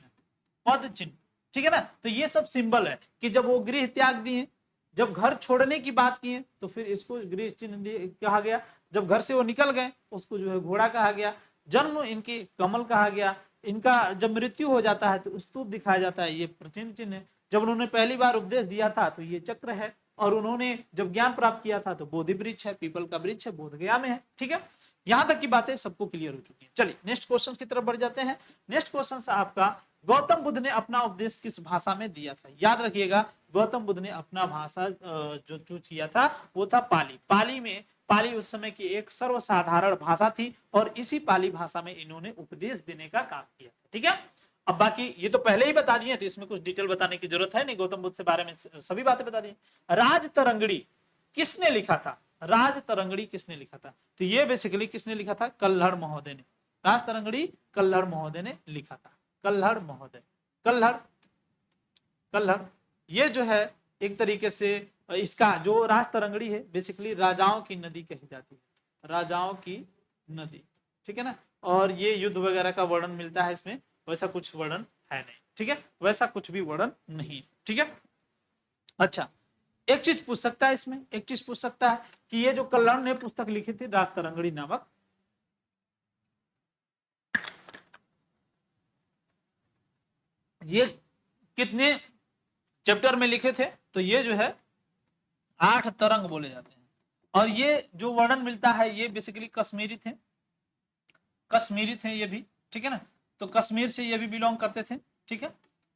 Speaker 1: पद चिन्ह, ठीक है ना। तो ये सब सिंबल है कि जब वो गृह त्याग दिए, जब घर छोड़ने की बात की है, तो फिर इसको गृह चिन्ह कहा गया। जब घर से वो निकल गए, उसको जो है घोड़ा कहा गया। जन्म इनके कमल कहा गया। इनका जब मृत्यु हो जाता है तो स्तूप दिखाया जाता है, ये प्रचिन्ह चिन्ह है। जब उन्होंने पहली बार उपदेश दिया था तो ये चक्र है, और उन्होंने जब ज्ञान प्राप्त किया था तो बोधि वृक्ष है, पीपल का वृक्ष है, बोध गया में है, ठीक है। यहां तक की बातें सबको क्लियर हो चुकी है। चलिए नेक्स्ट क्वेश्चन की तरफ बढ़ जाते हैं। नेक्स्ट क्वेश्चन आपका, गौतम बुद्ध ने अपना उपदेश किस भाषा में दिया था। याद रखिएगा, गौतम बुद्ध ने अपना भाषा जो चूज किया था वो था पाली। पाली में, पाली उस समय की एक सर्वसाधारण भाषा थी, और इसी पाली भाषा में इन्होंने उपदेश देने का काम किया, ठीक है। अब बाकी ये तो पहले ही बता दिए, तो इसमें कुछ डिटेल बताने की जरूरत है नहीं, गौतम बुद्ध के बारे में सभी बातें बता दी। राज तरंगड़ी किसने लिखा था, राज तरंगड़ी किसने लिखा था, तो ये बेसिकली किसने लिखा था, कल्हड़ महोदय ने। राज तरंगड़ी कल्हड़ महोदय ने लिखा था, कल्हड़ महोदय, कल्हड़, कल्हड़। ये जो है एक तरीके से इसका जो राज तरंगड़ी है, बेसिकली राजाओं की नदी कही जाती है, राजाओं की नदी, ठीक है ना। और ये युद्ध वगैरह का वर्णन मिलता है इसमें, वैसा कुछ वर्णन है नहीं, ठीक है, वैसा कुछ भी वर्णन नहीं, ठीक है। अच्छा, एक चीज पूछ सकता है इसमें, एक चीज पूछ सकता है कि ये जो कल्हड़ ने पुस्तक लिखी थी राज तरंगड़ी नामक, ये कितने चैप्टर में लिखे थे। तो ये जो है 8 तरंग बोले जाते हैं, और ये जो वर्णन मिलता है ये बेसिकली कश्मीरी थे, कश्मीरी थे ये भी, ठीक है ना। तो कश्मीर से ये भी बिलोंग करते थे, ठीक है।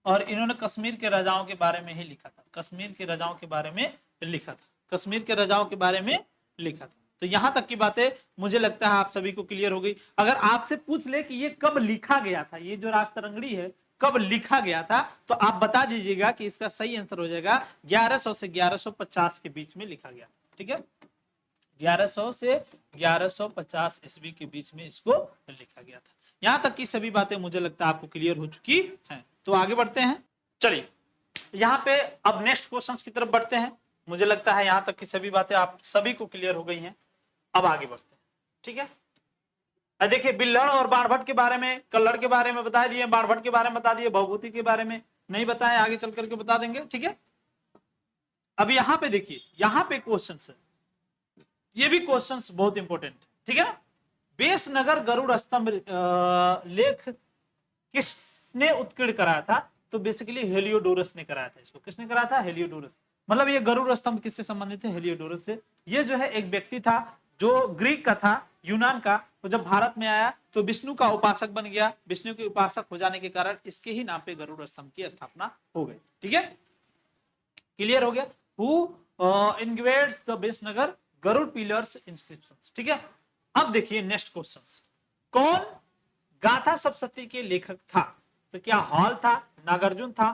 Speaker 1: और इन्होंने कश्मीर के राजाओं के बारे में ही लिखा था, कश्मीर के राजाओं के बारे में लिखा था, कश्मीर के राजाओं के बारे में लिखा था। तो यहां तक की बातें मुझे लगता है आप सभी को क्लियर हो गई। अगर आपसे पूछ ले कि ये कब लिखा गया था, ये जो राजतरंगड़ी है कब लिखा गया था, तो आप बता दीजिएगा कि इसका सही आंसर हो जाएगा 1100 से 1150 के बीच में लिखा गया, ठीक है। 1100 से 1150 ईस्वी के बीच में इसको लिखा गया था। यहां तक की सभी बातें मुझे लगता है आपको क्लियर हो चुकी हैं। तो आगे बढ़ते हैं, चलिए यहाँ पे अब नेक्स्ट क्वेश्चंस की तरफ बढ़ते हैं। मुझे लगता है यहाँ तक की सभी बातें आप सभी को क्लियर हो गई हैं। अब आगे बढ़ते हैं, ठीक है। देखिए बिल्हड़ और बाणभट्ट के बारे में, कल्लड़ के बारे में बता दिए, बाणभट्ट के बारे में बता दिए, भवभूति के बारे में नहीं बताए, आगे चल करके बता देंगे, ठीक है। अब यहाँ पे देखिए, यहाँ पे क्वेश्चन है, ये भी क्वेश्चंस बहुत इंपॉर्टेंट, ठीक है ना। बेसनगर गरुड़ स्तंभ लेख किसने उत्कीर्ण कराया था? तो बेसिकली हेलियोडोरस ने कराया था इसको। किसने कराया था? हेलियोडोरस। मतलब ये गरुड़ स्तंभ किससे संबंधित है? हेलियोडोरस से। ये जो है एक व्यक्ति था जो ग्रीक का था, यूनान का। तो जब भारत में आया तो विष्णु का उपासक बन गया। विष्णु के उपासक हो जाने के कारण इसके ही नाम पे गरुड़ स्तंभ की स्थापना हो गई, ठीक है। क्लियर हो गया। Who engraves the Besnagar Garuda pillars inscriptions, ठीक है। अब देखिए नेक्स्ट क्वेश्चंस, कौन गाथा सप्तशती के लेखक था? तो क्या हॉल था, नागार्जुन था,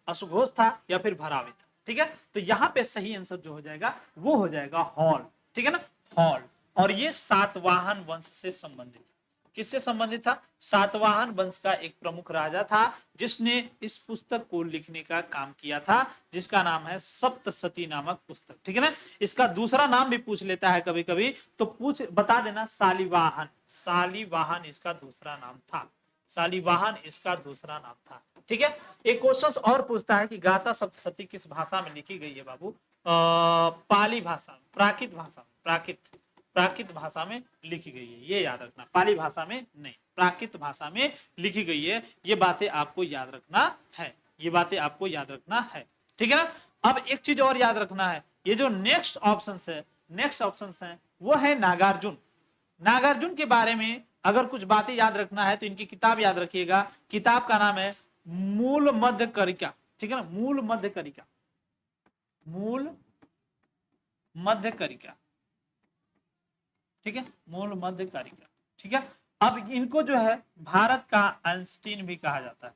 Speaker 1: अशुघोष था, या फिर भरावी था, ठीक है। तो यहाँ पे सही आंसर जो हो जाएगा वो हो जाएगा हॉल, ठीक है ना, हॉल। और ये सातवाहन वंश से संबंधित, किससे संबंधित था? सातवाहन वंश का एक प्रमुख राजा था जिसने इस पुस्तक को लिखने का काम किया था, जिसका नाम है सप्तशती नामक पुस्तक, ठीक है ना। इसका दूसरा नाम भी पूछ लेता है कभी कभी, तो पूछ बता देना, शालिवाहन। शालिवाहन इसका दूसरा नाम था, शालिवाहन इसका दूसरा नाम था, ठीक है। एक क्वेश्चन और पूछता है कि गाथा सप्तशती किस भाषा में लिखी गई है बाबू? पाली भाषा, प्राकृत भाषा, प्राकृत भाषा में लिखी गई है, ये याद रखना। पाली भाषा में नहीं, प्राकृत भाषा में लिखी गई है। ये बातें आपको याद रखना है, ये बातें आपको याद रखना है, ठीक है ना। अब एक चीज और याद रखना है, ये जो नेक्स्ट ऑप्शन है, नेक्स्ट ऑप्शन है वो है नागार्जुन। नागार्जुन के बारे में अगर कुछ बातें याद रखना है तो इनकी किताब याद रखिएगा। किताब का नाम है मूल मध्य करिका, ठीक है ना, मूल मध्य करिका, मूल मध्य करिका, ठीक है, मूल मध्य कारिका, ठीक है। अब इनको जो है भारत का आइंस्टीन भी कहा जाता है,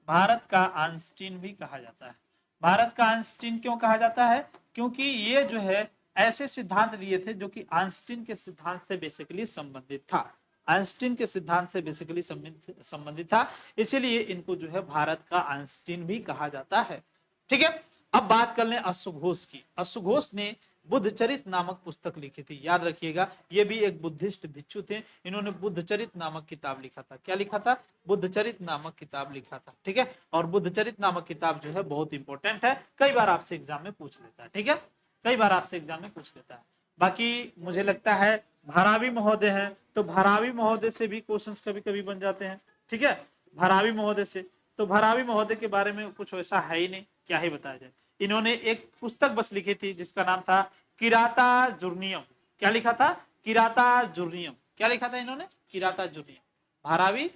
Speaker 1: भारत का आइंस्टीन भी कहा जाता है। भारत का आइंस्टीन क्यों कहा जाता है? क्योंकि ये जो है ऐसे सिद्धांत दिए थे जो कि आइंस्टीन के सिद्धांत से बेसिकली संबंधित था, आइंस्टीन के सिद्धांत से बेसिकली संबंधित था, इसीलिए इनको जो है भारत का आइंस्टीन भी कहा जाता है, ठीक है। अब बात कर लें अश्वघोष की। अश्वघोष ने बुद्धचरित नामक पुस्तक लिखी थी, याद रखिएगा। ये भी एक बुद्धिस्ट भिक्षु थे, इन्होंने बुद्धचरित नामक किताब लिखा था। क्या लिखा था? बुद्धचरित नामक किताब लिखा था, ठीक है। और बुद्धचरित नामक किताब जो है बहुत इंपॉर्टेंट है, कई बार आपसे एग्जाम में पूछ लेता है, ठीक है, कई बार आपसे एग्जाम में पूछ लेता है। बाकी मुझे लगता है भरावी महोदय है, तो भरावी महोदय से भी क्वेश्चंस कभी कभी बन जाते हैं, ठीक है, भरावी महोदय से। तो भरावी महोदय के बारे में कुछ वैसा है ही नहीं, क्या ही बताया जाए। इन्होंने एक पुस्तक बस लिखी थी जिसका नाम था किराता जुर्नियम। क्या लिखा था? किराता जुर्नियम। क्या लिखा था इन्होंने? किराता जुर्नियम। भरावी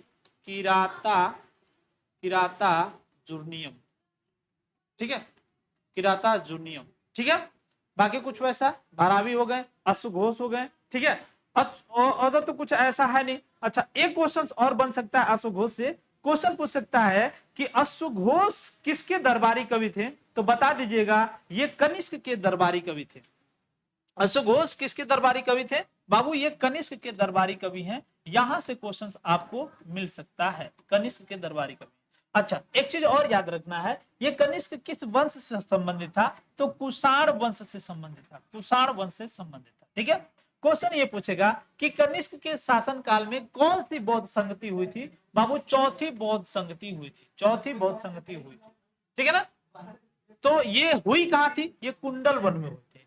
Speaker 1: किराता जुर्नियम, ठीक है, किराता जुर्नियम, ठीक है। बाकी कुछ वैसा भरावी हो गए, अश्वघोष हो गए, ठीक है। अदर तो कुछ ऐसा है नहीं। अच्छा, एक क्वेश्चन और बन सकता है अश्वघोष से। क्वेश्चन पूछ सकता है कि अश्वघोष किसके दरबारी कवि थे? तो बता दीजिएगा, ये कनिष्क के दरबारी कवि थे। अश्वघोष किसके दरबारी कवि थे? बाबू ये कनिष्क के दरबारी कवि हैं। यहां से क्वेश्चंस आपको मिल सकता है, कनिष्क के दरबारी कवि। अच्छा, एक चीज और याद रखना है, ये कनिष्क किस वंश से संबंधित था? तो कुषाण वंश से संबंधित था, कुषाण वंश से संबंधित था, ठीक है। क्वेश्चन ये पूछेगा कि कनिष्क के शासन काल में कौन सी बौद्ध संगति हुई थी? बाबू चौथी बौद्ध संगति हुई थी, चौथी बौद्ध संगति हुई थी, ठीक है ना। तो ये हुई कहां थी? ये कुंडल वन में हुई थी,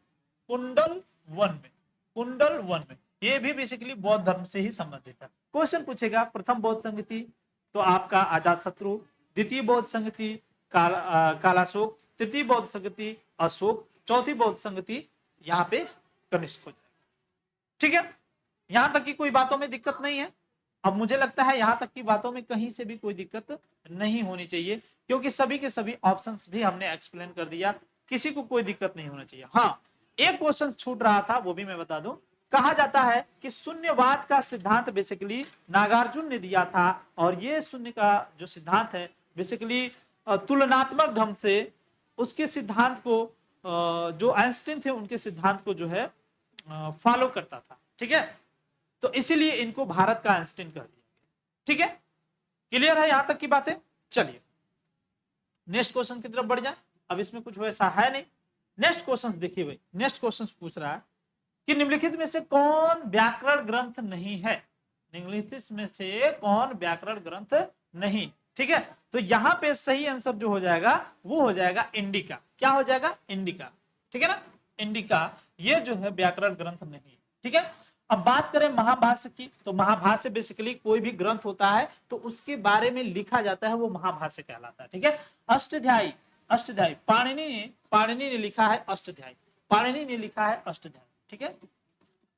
Speaker 1: कुंडल वन में, कुंडल वन में। ये भी बेसिकली बौद्ध धर्म से ही संबंधित है। क्वेश्चन पूछेगा प्रथम बौद्ध संगति तो आपका अजातशत्रु, द्वितीय बौद्ध संगति कालाशोक, तृतीय बौद्ध संगति अशोक, चौथी बौद्ध संगति यहाँ पे कनिष्क हो जाएगा। ठीक है, यहां तक की कोई बातों में दिक्कत नहीं है। अब मुझे लगता है यहां तक की बातों में कहीं से भी कोई दिक्कत नहीं होनी चाहिए, क्योंकि सभी के सभी ऑप्शंस भी हमने एक्सप्लेन कर दिया, किसी को कोई दिक्कत नहीं होना चाहिए। हाँ, एक क्वेश्चन छूट रहा था, वो भी मैं बता दूं। कहा जाता है कि शून्यवाद का सिद्धांत बेसिकली नागार्जुन ने दिया था, और ये शून्य का जो सिद्धांत है बेसिकली तुलनात्मक ढंग से उसके सिद्धांत को जो आइंस्टीन थे उनके सिद्धांत को जो है फॉलो करता था। ठीक है, तो इसीलिए इनको भारत का आइंस्टीन कह दिया। ठीक है, क्लियर है यहां तक की बातें? चलिए नेक्स्ट क्वेश्चन की तरफ बढ़ जाए। अब इसमें कुछ वैसा है नहीं। नेक्स्ट क्वेश्चन देखिए भाई, नेक्स्ट क्वेश्चन पूछ रहा है कि निम्नलिखित में से कौन व्याकरण ग्रंथ नहीं है? निम्नलिखित में से कौन व्याकरण ग्रंथ नहीं? ठीक है, तो यहां पे सही आंसर जो हो जाएगा वो हो जाएगा इंडिका। क्या हो जाएगा? इंडिका। ठीक है ना, इंडिका ये जो है व्याकरण ग्रंथ नहीं। ठीक है, अब बात करें महाभाष्य की, तो महाभाष्य बेसिकली कोई भी ग्रंथ होता है तो उसके बारे में लिखा जाता है, वो महाभाष्य कहलाता है। ठीक है, अष्टाध्यायी, अष्टाध्यायी पाणिनि ने लिखा है अष्टाध्यायी, पाणिनि ने लिखा है अष्टाध्यायी। ठीक है,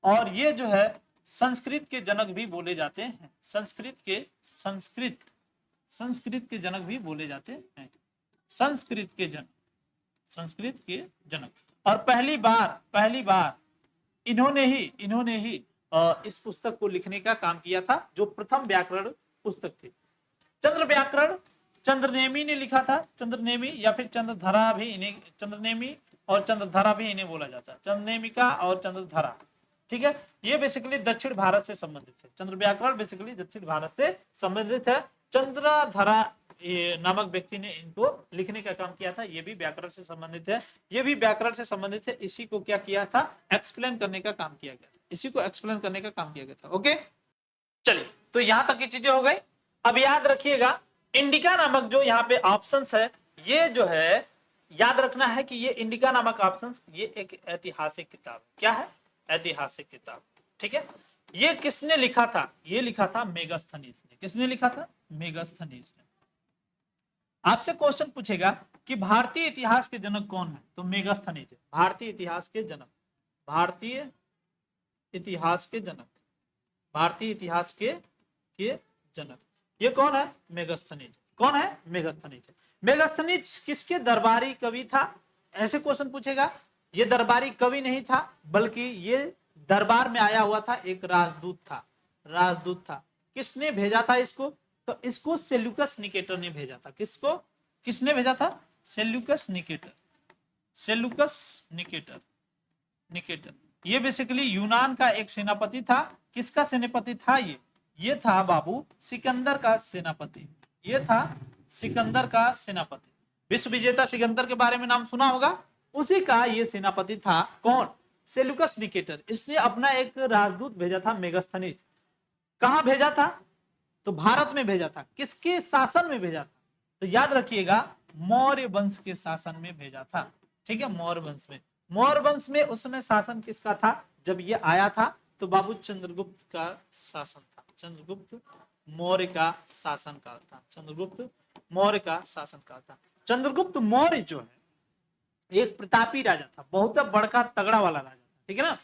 Speaker 1: और ये जो है संस्कृत के जनक भी बोले जाते हैं, संस्कृत के जनक भी बोले जाते हैं, संस्कृत के जनक। और पहली बार इन्होंने ही इस पुस्तक को लिखने का काम किया था, जो प्रथम व्याकरण पुस्तक थी। चंद्र व्याकरण चंद्रनेमी ने लिखा था, चंद्रनेमी या फिर चंद्रधरा भी इन्हें, चंद्रनेमी और चंद्रधरा भी इन्हें बोला जाता है, चंद्रनेमिका और चंद्रधरा। ठीक है, ये बेसिकली दक्षिण भारत से संबंधित है। चंद्र व्याकरण बेसिकली दक्षिण भारत से संबंधित है। चंद्रधरा नामक व्यक्ति ने इनको लिखने का काम किया था, ये भी व्याकरण से संबंधित है, ये भी व्याकरण से संबंधित है। इसी को क्या किया था? एक्सप्लेन करने का काम किया गया था, इसी को एक्सप्लेन करने का काम किया गया था। ओके, चलिए तो यहां तक की चीजें हो गई। अब याद रखिएगा इंडिका नामक जो यहाँ पे ऑप्शंस है, ये जो है याद रखना है कि ये इंडिका नामक ऑप्शंस ये एक ऐतिहासिक किताब। क्या है? ऐतिहासिक किताब। ठीक है, ये किसने लिखा था? ये लिखा था मेगास्थनीज ने। किसने लिखा था? मेगास्थनीज ने। आपसे क्वेश्चन पूछेगा कि भारतीय इतिहास के जनक कौन है, तो मेगास्थनीज है। भारतीय इतिहास के जनक, भारतीय इतिहास के जनक, भारतीय इतिहास के जनक ये कौन है? मेगास्थनीज। कौन है? मेगास्थनीज। मेगास्थनीज किसके दरबारी कवि था? ऐसे क्वेश्चन पूछेगा। ये दरबारी कवि नहीं था, बल्कि ये दरबार में आया हुआ था, एक राजदूत था, राजदूत था। किसने भेजा था इसको? तो इसको सेल्यूकस निकेटर ने भेजा था। किसको? किसने भेजा था? Seleucus Nicator, Seleucus Nicator, Nicator. ये बेसिकली यूनान का एक सेनापति था। किसका सेनापति था ये था बाबू सिकंदर का सेनापति। ये था सिकंदर का सेनापति। विश्व विजेता सिकंदर के बारे में नाम सुना होगा, उसी का ये सेनापति था। कौन? Seleucus Nicator. इसने अपना एक राजदूत भेजा था मेगास्थनीज। कहां भेजा था? तो भारत में भेजा था। किसके शासन में भेजा था? तो याद रखिएगा मौर्य वंश के शासन में भेजा था। ठीक है, मौर्य वंश में। मौर्य वंश में उस समय शासन किसका था जब ये आया था? तो बाबू चंद्रगुप्त का शासन था, चंद्रगुप्त मौर्य का शासन काल था, चंद्रगुप्त मौर्य का शासन काल था। चंद्रगुप्त मौर्य जो है एक प्रतापी राजा था, बहुत बड़का तगड़ा वाला राजा था। ठीक है ना,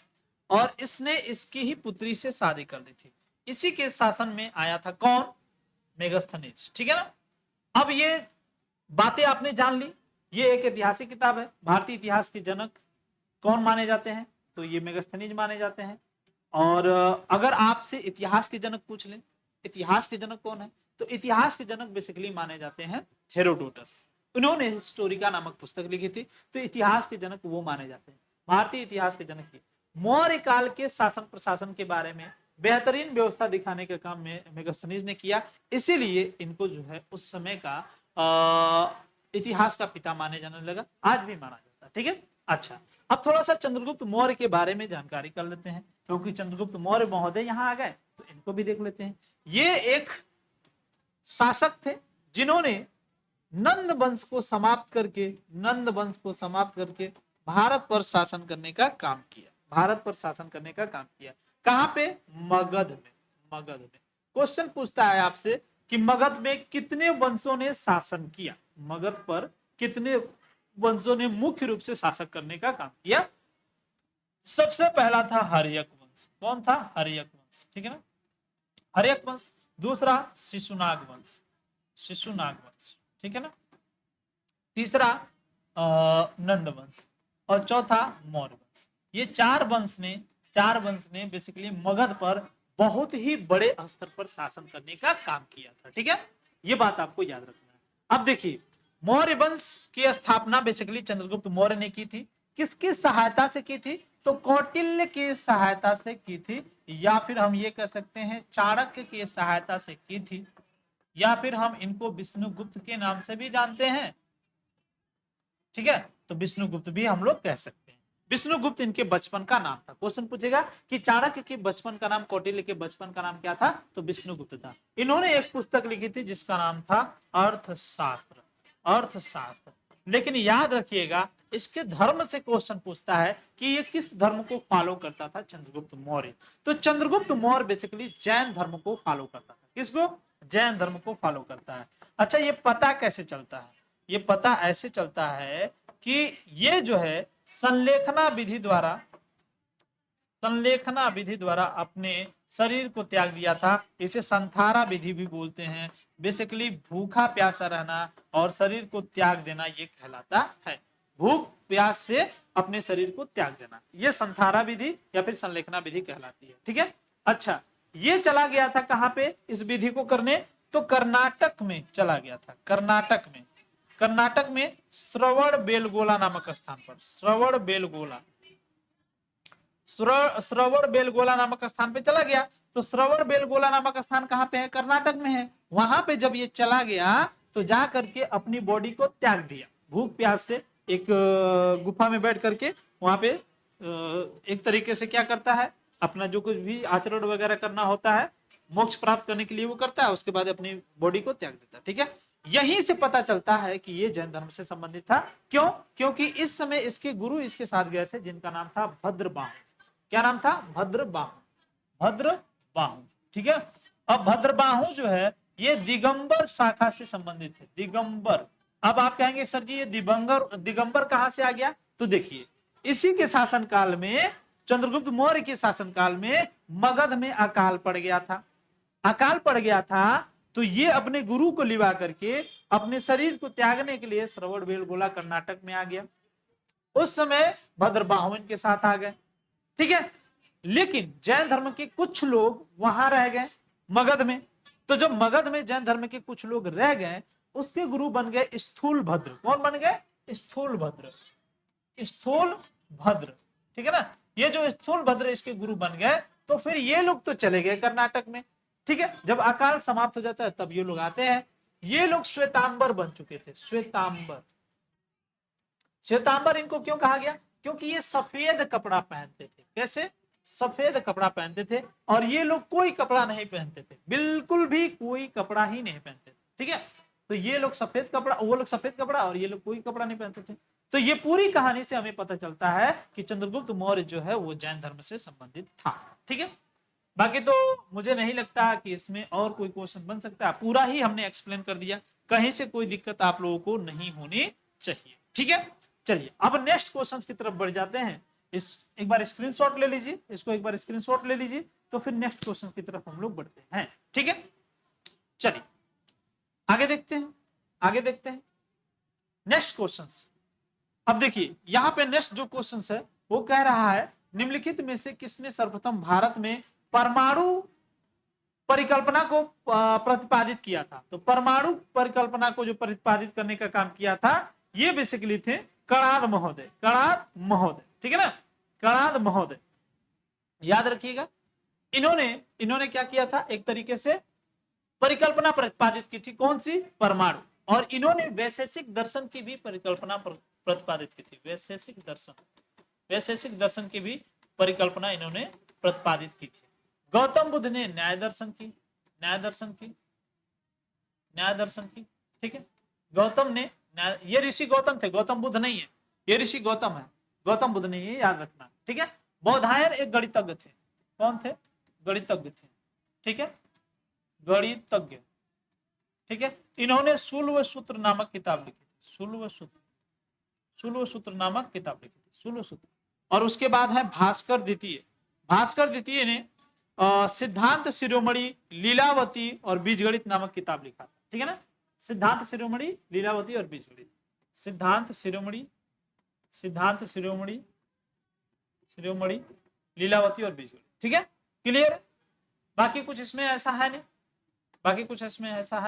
Speaker 1: और इसने इसकी ही पुत्री से शादी कर ली थी। इसी के शासन में आया था कौन? मेगास्थनीज। ठीक है ना, अब ये बातें आपने जान ली। ये एक ऐतिहासिक किताब है। भारतीय इतिहास के जनक कौन माने जाते हैं? तो ये मेगास्थनीज माने जाते हैं। और अगर आपसे इतिहास के जनक पूछ लें, इतिहास के जनक कौन है? तो इतिहास के जनक बेसिकली माने जाते हैं हेरोडोटस। उन्होंने हिस्टोरिका नामक पुस्तक लिखी थी, तो इतिहास के जनक वो माने जाते हैं। भारतीय इतिहास के जनक ये मौर्य काल के शासन प्रशासन के बारे में बेहतरीन व्यवस्था दिखाने का काम में मेगास्थनीज ने किया, इसीलिए इनको जो है उस समय का इतिहास का पिता माने जाने लगा, आज भी माना जाता है। ठीक है, अच्छा अब थोड़ा सा चंद्रगुप्त मौर्य के बारे में जानकारी कर लेते हैं, क्योंकि चंद्रगुप्त मौर्य महोदय यहाँ आ गए तो इनको भी देख लेते हैं। ये एक शासक थे जिन्होंने नंद वंश को समाप्त करके भारत पर शासन करने का काम किया, भारत पर शासन करने का काम किया। कहां पे? मगध में। मगध में। क्वेश्चन पूछता है आपसे कि मगध में कितने वंशों ने शासन किया? मगध पर कितने वंशों ने मुख्य रूप से शासन करने का काम किया? सबसे पहला था हर्यक वंश। कौन था? हर्यक वंश, ठीक है ना, हर्यक वंश। दूसरा शिशुनाग वंश, शिशुनाग वंश, ठीक है ना। तीसरा नंद वंश और चौथा मौर्य वंश। ये चार वंश ने बेसिकली मगध पर बहुत ही बड़े स्तर पर शासन करने का काम किया था, ठीक है, ये बात आपको याद रखना है। अब देखिए, मौर्य वंश की स्थापना बेसिकली चंद्रगुप्त मौर्य ने की थी। किसकी सहायता से की थी? तो कौटिल्य की सहायता से की थी, या फिर हम ये कह सकते हैं चाणक्य की सहायता से की थी, या फिर हम इनको विष्णुगुप्त के नाम से भी जानते हैं, ठीक है, तो विष्णुगुप्त भी हम लोग कह सकते हैं। विष्णुगुप्त इनके बचपन का नाम था। क्वेश्चन पूछेगा कि चाणक्य के बचपन का नाम, कौटिल्य के बचपन का नाम क्या था? तो विष्णुगुप्त था। इन्होंने एक पुस्तक लिखी थी जिसका नाम था अर्थशास्त्र, अर्थशास्त्र। लेकिन याद रखिएगा, इसके धर्म से क्वेश्चन पूछता है कि ये किस धर्म को फॉलो करता था? चंद्रगुप्त मौर्य। तो चंद्रगुप्त मौर्य बेसिकली जैन धर्म को फॉलो करता था। किसको? जैन धर्म को फॉलो करता है। अच्छा, ये पता कैसे चलता है? ये पता ऐसे चलता है कि ये जो है संलेखना विधि द्वारा अपने शरीर को त्याग दिया था। इसे संथारा विधि भी बोलते हैं। बेसिकली भूखा प्यासा रहना और शरीर को त्याग देना ये कहलाता है। भूख प्यास से अपने शरीर को त्याग देना, ये संथारा विधि या फिर संलेखना विधि कहलाती है, ठीक है। अच्छा, ये चला गया था कहां पे इस विधि को करने? तो कर्नाटक में चला गया था। कर्नाटक में श्रवण बेलगोला नामक स्थान पर, श्रवण बेलगोला नामक स्थान पे चला गया। तो श्रवण बेलगोला नामक स्थान कहां पे है? कर्नाटक में है। वहां पे जब ये चला गया तो जा करके अपनी बॉडी को त्याग दिया, भूख प्यास से एक गुफा में बैठ करके वहां पे एक तरीके से क्या करता है, अपना जो कुछ भी आचरण वगैरह करना होता है मोक्ष प्राप्त करने के लिए वो करता है, उसके बाद अपनी बॉडी को त्याग देता है, ठीक है। यहीं से पता चलता है कि ये जैन धर्म से संबंधित था। क्यों? क्योंकि इस समय इसके गुरु इसके साथ गए थे जिनका नाम था भद्रबाहु। क्या नाम था? भद्रबाहु, ठीक है। अब भद्रबाहु जो है ये दिगंबर शाखा से संबंधित है, दिगंबर। अब आप कहेंगे सर जी ये दिगंबर कहां से आ गया? तो देखिए, इसी के शासनकाल में, चंद्रगुप्त मौर्य के शासनकाल में मगध में अकाल पड़ गया था। तो ये अपने गुरु को लिवा करके अपने शरीर को त्यागने के लिए श्रवण बेलगोला कर्नाटक में आ गया। उस समय भद्रबाहु के साथ आ गए, ठीक है। लेकिन जैन धर्म के कुछ लोग वहां रह गए मगध में। तो जब मगध में जैन धर्म के कुछ लोग रह गए, उसके गुरु बन गए स्थूल भद्र। कौन बन गए? स्थूल भद्र, ठीक है ना। ये जो स्थूल भद्र इसके गुरु बन गए, तो फिर ये लोग तो चले गए कर्नाटक में, ठीक है। जब अकाल समाप्त हो जाता है तब ये लोग आते हैं। ये लोग श्वेतांबर बन चुके थे, श्वेतांबर इनको क्यों कहा गया? क्योंकि ये सफेद कपड़ा पहनते थे। कैसे? सफेद कपड़ा पहनते थे। और ये लोग कोई कपड़ा नहीं पहनते थे, बिल्कुल भी कोई कपड़ा ही नहीं पहनते थे, ठीक है। तो ये लोग सफेद कपड़ा, वो लोग सफेद कपड़ा और ये लोग कोई कपड़ा नहीं पहनते थे। तो ये पूरी कहानी से हमें पता चलता है कि चंद्रगुप्त मौर्य जो है वो जैन धर्म से संबंधित था, ठीक है। बाकी तो मुझे नहीं लगता कि इसमें और कोई क्वेश्चन बन सकता है। पूरा ही हमने एक्सप्लेन कर दिया, कहीं से कोई दिक्कत आप लोगों को नहीं होनी चाहिए, ठीक है। चलिए अब नेक्स्ट क्वेश्चन की तरफ बढ़ जाते हैं। इस एक बार स्क्रीनशॉट ले लीजिए, इसको एक बार स्क्रीनशॉट ले लीजिए, तो फिर नेक्स्ट क्वेश्चन की तरफ हम लोग बढ़ते हैं, ठीक है। चलिए आगे देखते हैं नेक्स्ट क्वेश्चन। अब देखिए यहां पे नेक्स्ट जो क्वेश्चन है वो कह रहा है निम्नलिखित में से किसने सर्वप्रथम भारत में परमाणु परिकल्पना को प्रतिपादित किया था? तो परमाणु परिकल्पना को जो प्रतिपादित करने का काम किया था ये बेसिकली थे कणाद महोदय, ठीक है ना, कणाद महोदय। याद रखिएगा, इन्होंने क्या किया था? एक तरीके से परिकल्पना प्रतिपादित की थी। कौन सी? परमाणु। और इन्होंने वैशेषिक दर्शन की भी परिकल्पना प्रतिपादित की थी। वैशेषिक दर्शन की भी परिकल्पना इन्होंने प्रतिपादित की थी। गौतम बुद्ध ने न्याय दर्शन की, ठीक है। गौतम ने, ये ऋषि गौतम थे, गौतम बुद्ध नहीं है, ये ऋषि गौतम है, गौतम बुद्ध नहीं है, याद रखना, ठीक है। बौधायन एक गणितज्ञ थे। कौन थे? गणितज्ञ थे, ठीक है, गणितज्ञ, ठीक है। इन्होंने शुल्व सूत्र नामक किताब लिखी थी, शुल्व सूत्र नामक किताब लिखी थी, शुल्व सूत्र। और उसके बाद है भास्कर द्वितीय। भास्कर द्वितीय ने सिद्धांत शिरोमणि, लीलावती और बीजगणित नामक किताब लिखा था, ठीक है ना। सिद्धांत शिरोमणि, लीलावती और बीजगणित, सिद्धांत शिरोमणि, लीलावती और बीजगणित, ठीक है, क्लियर। बाकी कुछ इसमें ऐसा है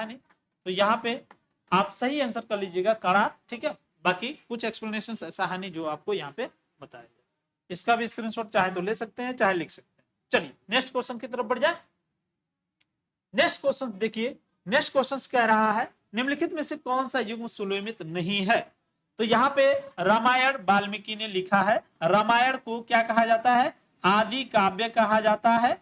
Speaker 1: नहीं, तो यहाँ पे आप सही आंसर कर लीजिएगा कड़ा, ठीक है। बाकी कुछ एक्सप्लेनेशन ऐसा है नहीं जो आपको यहाँ पे बताया जाए। इसका भी स्क्रीनशॉट चाहे तो ले सकते हैं, चाहे लिख सकते हैं। चलिए नेक्स्ट क्वेश्चन की तरफ बढ़ जाए। नेक्स्ट क्वेश्चन देखिए, नेक्स्ट क्वेश्चन कह रहा है निम्नलिखित में से कौन सा युग्म सुमेलित नहीं है। तो यहाँ पे रामायण वाल्मीकि ने लिखा है। रामायण को क्या कहा जाता है, आदि काव्य कहा जाता है।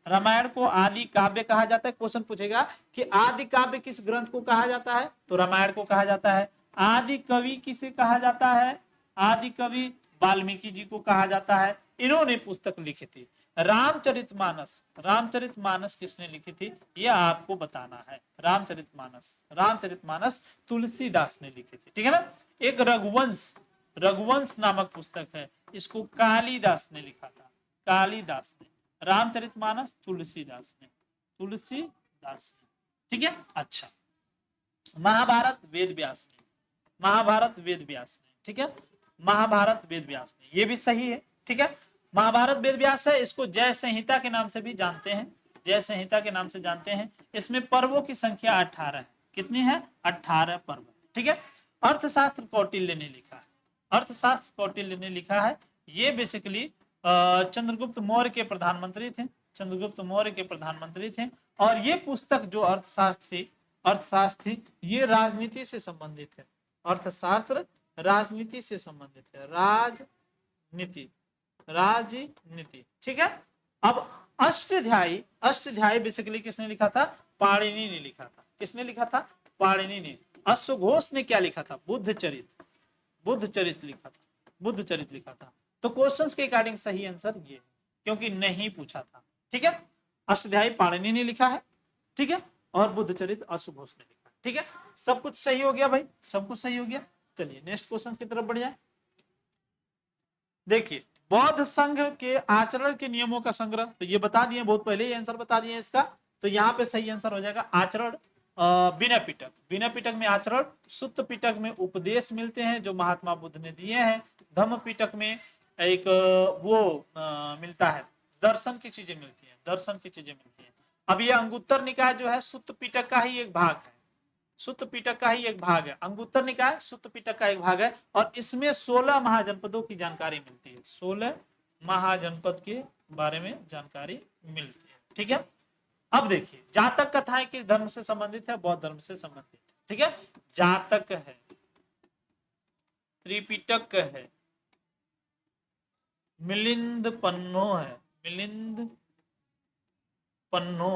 Speaker 1: रामायण को आदि काव्य कहा जाता है। क्वेश्चन पूछेगा कि आदि काव्य किस ग्रंथ को कहा जाता है, तो रामायण को कहा जाता है। आदि कवि किसे कहा जाता है, आदि कवि वाल्मीकि जी को कहा जाता है। इन्होंने पुस्तक लिखी थी रामचरितमानस। रामचरितमानस किसने लिखी थी, यह आपको बताना है। रामचरितमानस तुलसीदास ने लिखी थी, ठीक है ना। एक रघुवंश नामक पुस्तक है, इसको कालिदास ने लिखा था, कालिदास ने। रामचरितमानस तुलसीदास ने, ठीक है। अच्छा, महाभारत वेद व्यास ने, ठीक है। महाभारत वेद व्यास ने, ये भी सही है, ठीक है। महाभारत वेद व्यास है, इसको जय संहिता के नाम से भी जानते हैं, इसमें पर्वों की संख्या 18 है। कितनी है, 18 पर्व, ठीक है। अर्थशास्त्र कौटिल्य ने लिखा है। ये बेसिकली चंद्रगुप्त मौर्य के प्रधानमंत्री थे। और ये पुस्तक जो अर्थशास्त्र थी, ये राजनीति से संबंधित है। अर्थशास्त्र राजनीति से संबंधित है, राजनीति, ठीक है। अब अष्टाध्यायी बेसिकली किसने लिखा था, पाणिनि ने लिखा था। किसने लिखा था, पाणिनि ने। अश्वघोष ने क्या लिखा था, बुद्धचरित लिखा था। तो क्वेश्चंस के अकॉर्डिंग सही आंसर ये है, क्योंकि नहीं पूछा था, ठीक है। अष्टाध्यायी पाणिनि ने लिखा है, ठीक है, और बुद्धचरित अश्वघोष ने लिखा, ठीक है। सब कुछ सही हो गया भाई, सब कुछ सही हो गया। चलिए नेक्स्ट क्वेश्चन की तरफ बढ़ जाए। देखिए, बौद्ध संघ के आचरण के नियमों का संग्रह, तो ये बता दिए बहुत पहले ही आंसर बता दिए इसका। तो यहाँ पे सही आंसर हो जाएगा आचरण। विनय पिटक में आचरण, सुत्त पिटक में उपदेश मिलते हैं जो महात्मा बुद्ध ने दिए हैं। धम्म पिटक में एक मिलता है, दर्शन की चीजें मिलती हैं, अब ये अंगुत्तर निकाय जो है सुत्त पिटक का ही एक भाग है, अंगुत्तर निकाय सुत्त पिटक का एक भाग है। और इसमें 16 महाजनपदों की जानकारी मिलती है, 16 महाजनपद के बारे में जानकारी मिलती है, ठीक है। अब देखिए, जातक कथाएं किस धर्म से संबंधित है, बौद्ध धर्म से संबंधित, ठीक है। जातक है, त्रिपिटक है, मिलिंद पन्नो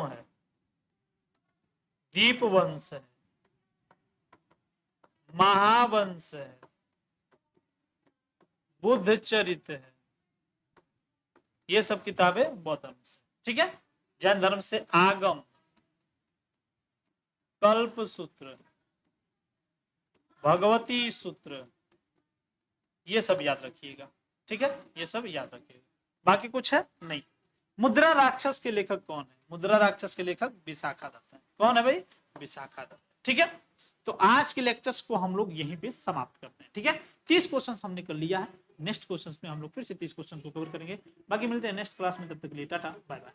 Speaker 1: है, दीपवंश है, महावंश है, बुद्ध चरित है। ये सब किताबें बौद्ध धर्म से, ठीक है। जैन धर्म से आगम, कल्प सूत्र, भगवती सूत्र, ये सब याद रखिएगा, ठीक है, ये सब याद रखिएगा। बाकी कुछ है नहीं। मुद्रा राक्षस के लेखक कौन है, मुद्रा राक्षस के लेखक विशाखा दत्त है। कौन है भाई, विशाखा दत्त, ठीक है। तो आज के लेक्चर्स को हम लोग यहीं पे समाप्त करते हैं, ठीक है। 30 क्वेश्चन हमने कर लिया है। नेक्स्ट क्वेश्चन में हम लोग फिर से 30 क्वेश्चन को कवर करेंगे। बाकी मिलते हैं नेक्स्ट क्लास में, तब तक के लिए टाटा बाय बाय।